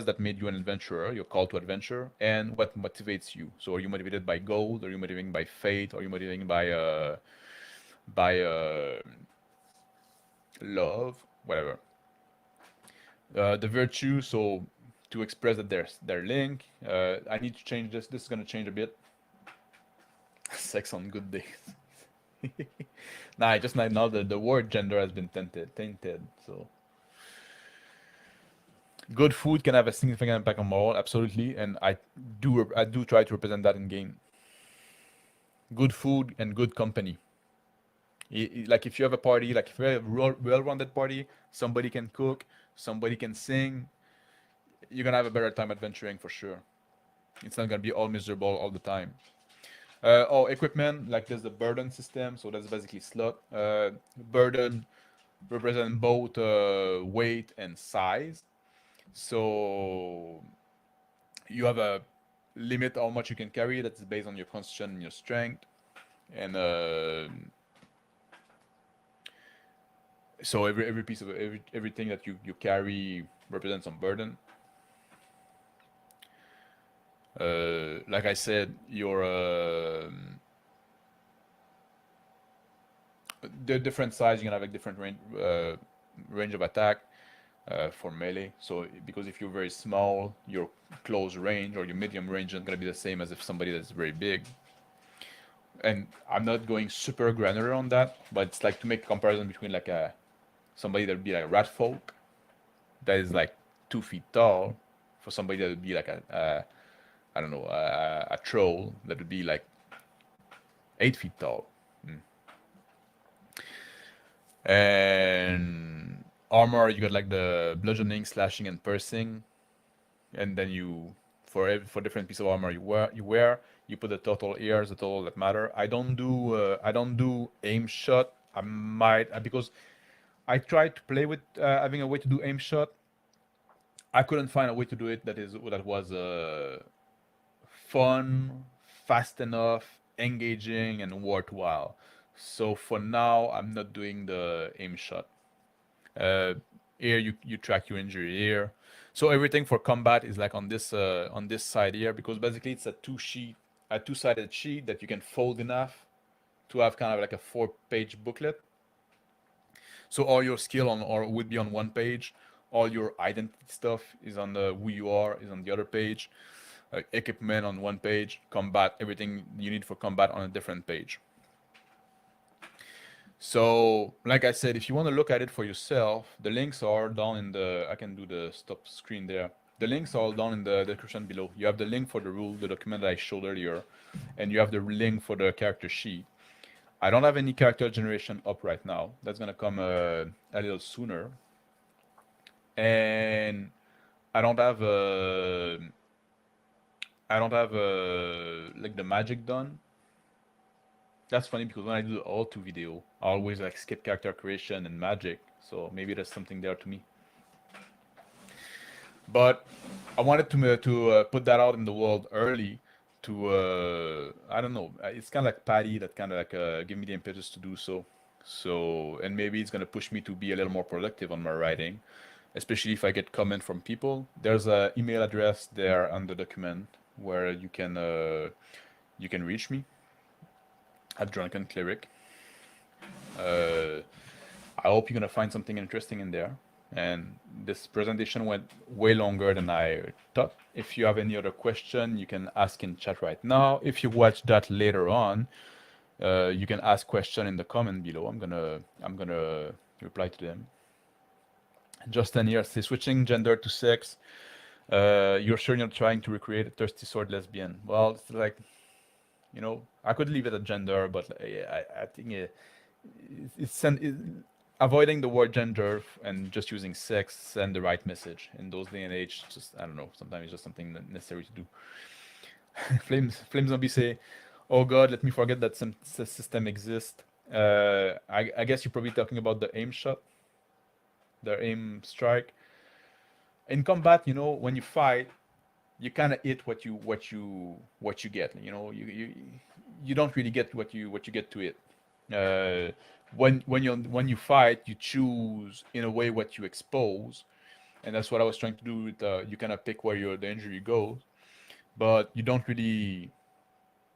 that made you an adventurer? Your call to adventure, and what motivates you. So are you motivated by gold? Are you motivated by fate? Are you motivated by love? Whatever. The virtue. So to express that their link. I need to change this. This is gonna change a bit. Sex on good days. Nah, I just now the word gender has been tainted. So good food can have a significant impact on moral, absolutely, and I do try to represent that in game. Good food and good company. Like if you have a party, like if you have a well-rounded party, somebody can cook, somebody can sing, you're gonna have a better time adventuring for sure. It's not gonna be all miserable all the time. Equipment, like there's the burden system, so that's basically slot. Burden represent both weight and size. So you have a limit how much you can carry. That's based on your constitution and your strength. And so every piece of everything that you carry represents some burden. Like I said, your the different size, you can have a different range of attack for melee. So because if you're very small, your close range or your medium range is not gonna be the same as if somebody that's very big. And I'm not going super granular on that, but it's like to make a comparison between like somebody that would be like a rat folk that is like 2 feet tall for somebody that would be like I don't know, a troll that would be like 8 feet tall. And armor, you got like the bludgeoning, slashing, and piercing, and then for different piece of armor you wear, you put the total here as the total that matter. I don't do aim shot. I might because I tried to play with having a way to do aim shot. I couldn't find a way to do it that was fun, fast enough, engaging, and worthwhile. So for now, I'm not doing the aim shot. Uh, Here you track your injury here. So everything for combat is like on this side here because basically it's a two-sided sheet that you can fold enough to have kind of like a 4-page booklet. So all your skill on or would be on one page. All your identity stuff is on the who you are is on the other page. Equipment on one page. Combat, everything you need for combat on a different page. So, like I said, if you want to look at it for yourself, the links are down in the. I can do the stop screen there. The links are all down in the description below. You have the link for the rule, the document that I showed earlier, and you have the link for the character sheet. I don't have any character generation up right now. That's gonna come a little sooner. And I don't have like the magic done. That's funny because when I do the all-to video, I always like skip character creation and magic. So maybe there's something there to me. But I wanted to put that out in the world early to I don't know. It's kind of like Patty that kind of like give me the impetus to do so. So and maybe it's gonna push me to be a little more productive on my writing, especially if I get comment from people. There's a email address there on the document where you can reach me at Drunken Cleric. I hope you're gonna find something interesting in there. And this presentation went way longer than I thought. If you have any other question, you can ask in chat right now. If you watch that later on, you can ask question in the comment below. I'm gonna reply to them. Justin here says switching gender to sex. You're sure you're trying to recreate a thirsty sword lesbian? Well, it's like, you know, I could leave it at gender, but I think avoiding the word gender and just using sex send the right message in those day and age. Just I don't know. Sometimes it's just something necessary to do. Flames Zombie say, "Oh God, let me forget that some system exists." I guess you're probably talking about the aim shot, the aim strike. In combat, you know, when you fight, you kind of hit what you get. You know, you don't really get what you get to it. When you fight, you choose in a way what you expose, and that's what I was trying to do with you kind of pick where the injury goes, but you don't really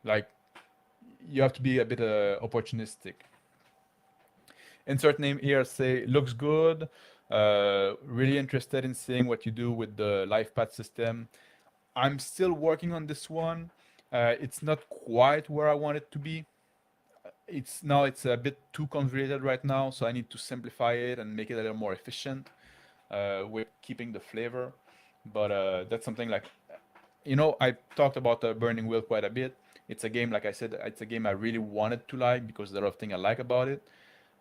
like. You have to be a bit opportunistic. Insert name here, say looks good. Really interested in seeing what you do with the life path system. I'm still working on this one. It's not quite where I want it to be. It's a bit too convoluted right now, so I need to simplify it and make it a little more efficient with keeping the flavor. But that's something like, you know, I talked about Burning Wheel quite a bit. It's a game, like I said, it's a game I really wanted to like because there are a lot of things I like about it.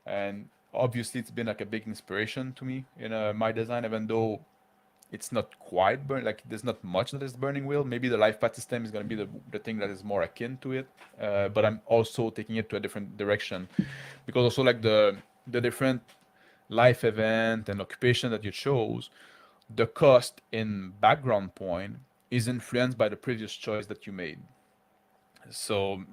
And obviously it's been like a big inspiration to me in my design, even though it's not quite like there's not much that is Burning Wheel. Maybe the life path system is going to be the thing that is more akin to it, but I'm also taking it to a different direction because also like the different life event and occupation that you chose, the cost in background point is influenced by the previous choice that you made. So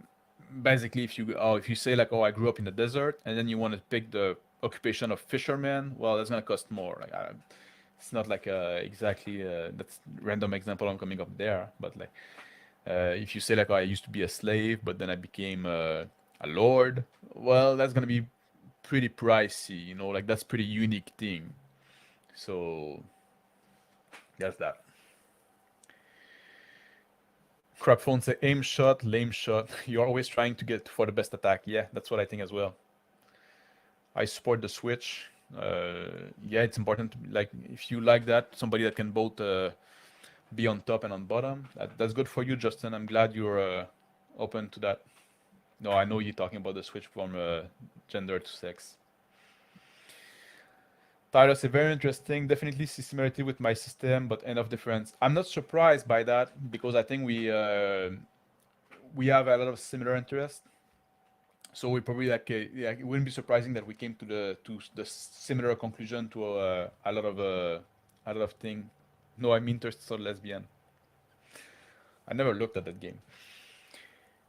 basically, if you say like, oh, I grew up in the desert, and then you want to pick the occupation of fisherman, well, that's gonna cost more. Like, it's not like exactly that's random example I'm coming up there, but like if you say like, oh, I used to be a slave, but then I became a lord, well, that's gonna be pretty pricey. You know, like that's pretty unique thing. So that's that. Crap phone say aim shot, lame shot. You're always trying to get for the best attack. Yeah, that's what I think as well. I support the switch. Yeah, it's important to, like, if you like that, somebody that can both be on top and on bottom. That's good for you, Justin. I'm glad you're open to that. No, I know you're talking about the switch from gender to sex. Tyler say very interesting. Definitely see similarity with my system, but end of difference. I'm not surprised by that because I think we have a lot of similar interests. So we probably like yeah, it wouldn't be surprising that we came to the similar conclusion to a lot of thing. No, I mean Thirsty Sword Lesbian. I never looked at that game.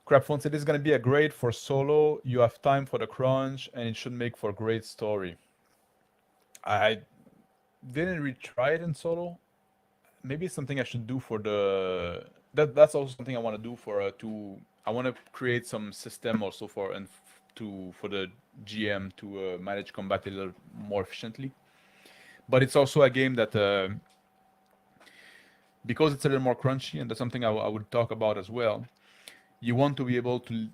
Crapphone said this is gonna be a great for solo. You have time for the crunch, and it should make for a great story. I didn't really try it in solo. Maybe it's something I should do for the. That's also something I want to do for to. I want to create some system also for for the GM to manage combat a little more efficiently. But it's also a game that because it's a little more crunchy, and that's something I would talk about as well. You want to be able to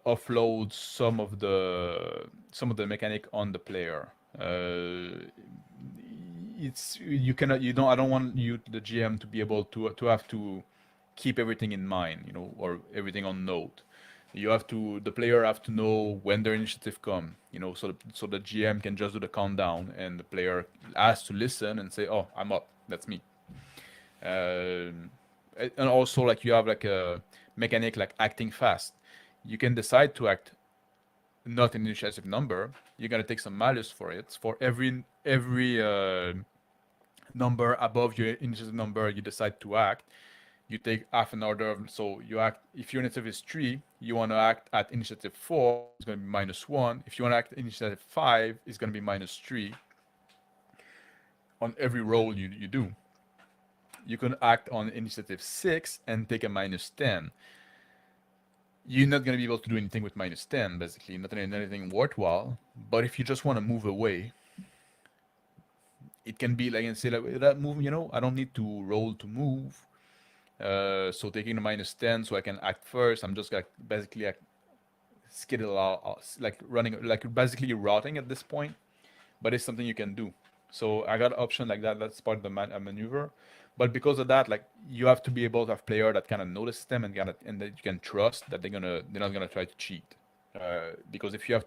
offload some of the mechanic on the player. it's you cannot you don't I don't want you the GM to be able to have to keep everything in mind, you know, or everything on note. You have to the player have to know when their initiative come, you know, so the GM can just do the countdown and the player has to listen and say, "Oh, I'm up. That's me." And also like you have like a mechanic like acting fast. You can decide to act not an initiative number. You're gonna take some malus for it. For every number above your initiative number you decide to act, you take half an order. So you act if your initiative is 3, you want to act at initiative 4, it's going to be -1. If you want to act at initiative 5, it's going to be -3 on every roll you do. You can act on initiative 6 and take a -10. You're not going to be able to do anything with -10, basically, not anything worthwhile. But if you just want to move away, it can be like and say like that move, you know, I don't need to roll to move. So taking the -10 so I can act first, I'm just like basically like skittle out, like running, like basically rotting at this point. But it's something you can do. So I got an option like that. That's part of the maneuver. But because of that, like you have to be able to have player that kind of know the system and and that you can trust that they're not gonna try to cheat. Because if you have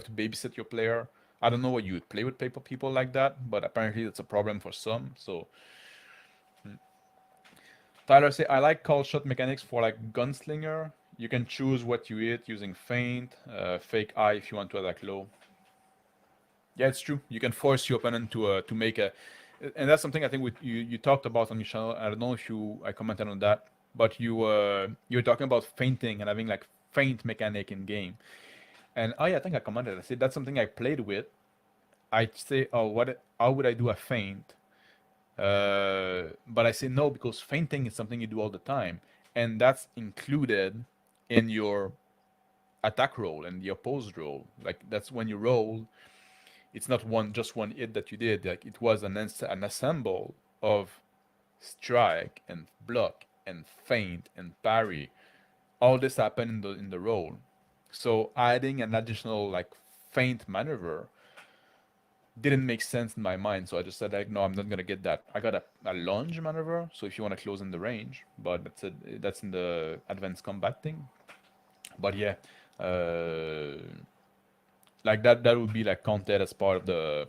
to babysit your player, I don't know what you would play with people like that, but apparently it's a problem for some. So Tyler say I like call shot mechanics for like gunslinger. You can choose what you hit using feint, fake eye if you want to attack low. Yeah, it's true. You can force your opponent to make a, and that's something I think you talked about on your channel. I don't know if I commented on that, but you're talking about feinting and having like feint mechanic in game. And oh yeah, I think I commented. I said that's something I played with. I say, oh, how would I do a feint? But I say no because feinting is something you do all the time, and that's included in your attack roll and the opposed roll. Like that's when you roll. It's not just one hit that you did. Like it was an assemble of strike and block and feint and parry. All this happened in the roll. So adding an additional like feint maneuver didn't make sense in my mind. So I just said like, no, I'm not gonna get that. I got a lunge maneuver. So if you want to close in the range, but that's in the advanced combat thing. But yeah, like that would be like counted as part of the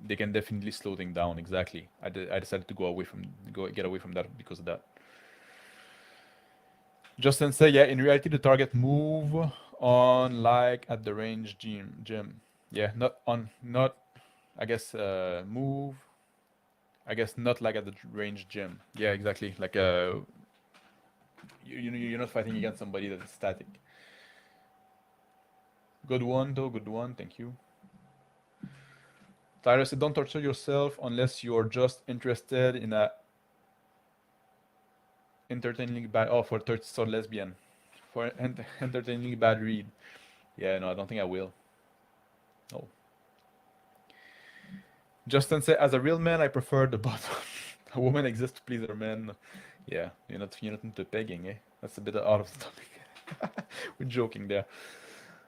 they can definitely slow things down. Exactly. I decided to get away from that because of that. Justin say, yeah, in reality the target move on like at the range gym. Yeah, not I guess move. I guess not like at the range gym. Yeah, exactly. Like you're not fighting against somebody that is static. Good one though, good one, thank you. Tyler said, don't torture yourself unless you're just interested in a entertainingly bad, oh, for 30 so lesbian. For entertainingly bad read. Yeah, no, I don't think I will. No. Justin said, as a real man, I prefer the bottom. A woman exists to please her man. Yeah, you're not into pegging, eh? That's a bit out of the topic. We're joking there.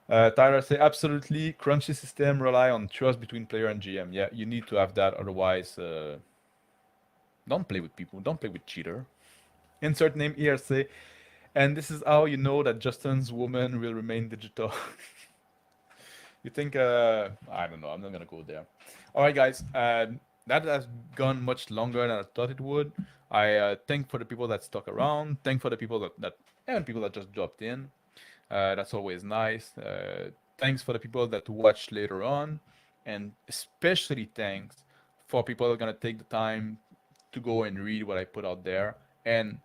Tyler say absolutely. Crunchy system rely on trust between player and GM. Yeah, you need to have that. Otherwise, don't play with people. Don't play with cheater. Insert name here. Say, and this is how you know that Justin's woman will remain digital. You think? I don't know. I'm not gonna go there. All right, guys. That has gone much longer than I thought it would. I thank for the people that stuck around. Thank for the people and people that just dropped in. That's always nice. Thanks for the people that watch later on, and especially thanks for people that are gonna take the time to go and read what I put out there, and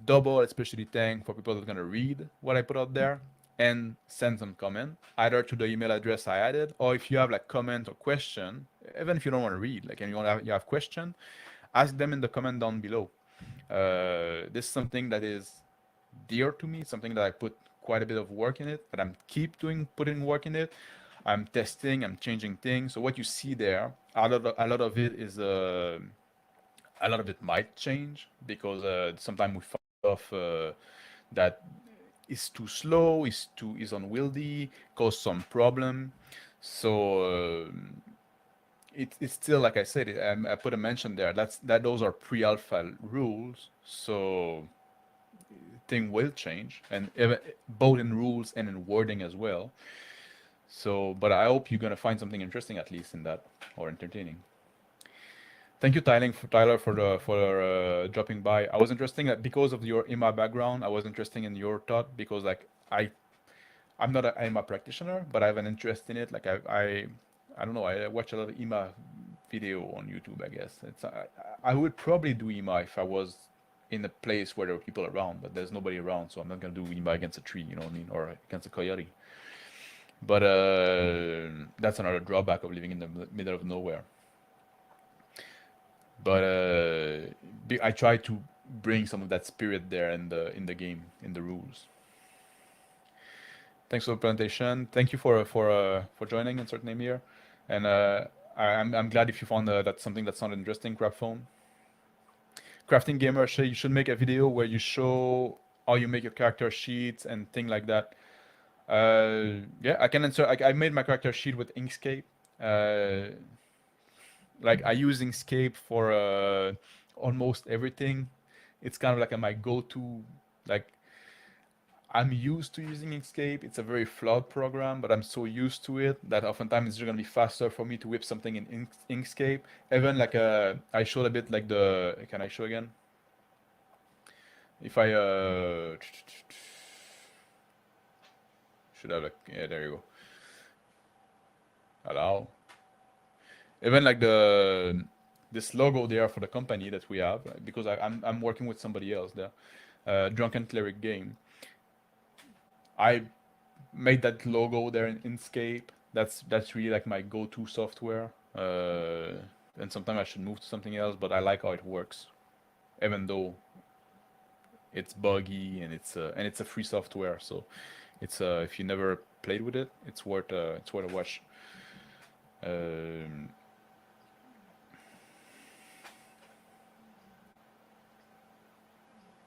double especially thank for people that are gonna read what I put out there and send some comment either to the email address I added, or if you have like comment or question, even if you don't want to read, like and you have question, ask them in the comment down below. This is something that is dear to me, something that I put quite a bit of work in it, that I'm putting work in it. I'm testing, I'm changing things. So what you see there, a lot of it is a lot of it might change because sometimes we find stuff that is too slow, is unwieldy, cause some problem. So it's still like I said. I put a mention there. Those are pre-alpha rules, so thing will change, and both in rules and in wording as well. So, but I hope you're gonna find something interesting at least in that, or entertaining. Thank you, Tyler, for dropping by. I was interested that because of your IMA background, I was interested in your thought because like I'm not an IMA practitioner, but I have an interest in it. Like I don't know. I watch a lot of IMA video on YouTube. I guess I would probably do IMA if I was in a place where there were people around, but there's nobody around, so I'm not gonna do IMA against a tree. You know what I mean, or against a coyote. But that's another drawback of living in the middle of nowhere. But I try to bring some of that spirit there in the game, in the rules. Thanks for the presentation. Thank you for joining and certain name here. And I'm glad if you found that's something that sounded interesting. Crab phone. Crafting gamer, you should make a video where you show how you make your character sheets and things like that. Yeah, I can answer. I made my character sheet with Inkscape. Uh, like I use Inkscape for almost everything. It's kind of like my go-to. Like I'm used to using Inkscape. It's a very flawed program, but I'm so used to it that oftentimes it's just gonna be faster for me to whip something in Inkscape. Even like I showed a bit like the. Can I show again? If I should have like yeah, there you go. Allow. Even like this logo there for the company that we have because I'm working with somebody else there, Drunken Cleric Game. I made that logo there in Inkscape. That's really like my go-to software. And sometimes I should move to something else, but I like how it works, even though it's buggy and it's a free software. So it's if you never played with it, it's worth a watch. Um,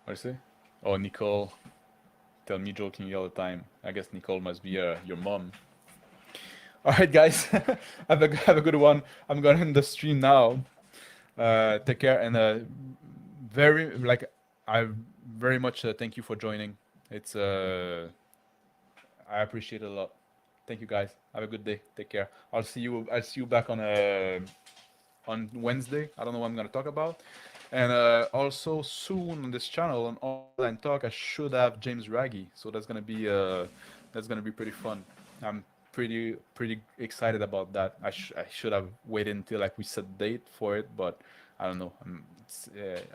what do you say? Oh, Nicole, tell me jokingly all the time. I guess Nicole must be your mom. All right, guys, have a good one. I'm gonna end the stream now. Take care and very like I very much thank you for joining. It's I appreciate it a lot. Thank you guys. Have a good day. Take care. I'll see you back on Wednesday. I don't know what I'm gonna talk about. And also soon on this channel on Online Talk, I should have James Raggy. So that's gonna be pretty fun. I'm pretty excited about that. I should have waited until like we set date for it, but I don't know.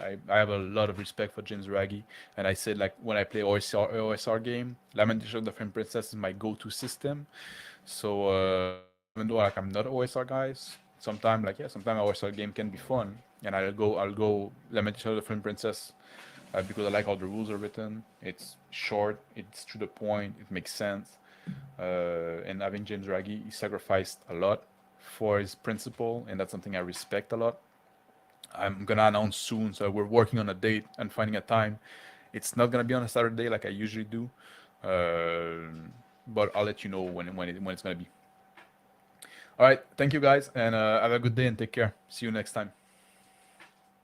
I have a lot of respect for James Raggy, and I said like when I play OSR game, Lamentation of the Flame Princess is my go-to system. So even though like I'm not OSR guys, sometimes OSR game can be fun, and I'll go Lamentation of the Flame Princess because I like how the rules are written. It's short, it's to the point, it makes sense. And having James Raggy, he sacrificed a lot for his principle, and that's something I respect a lot. I'm gonna announce soon, so we're working on a date and finding a time. It's not gonna be on a Saturday like I usually do, but I'll let you know when it's gonna be. All right, thank you guys, and have a good day and take care. See you next time.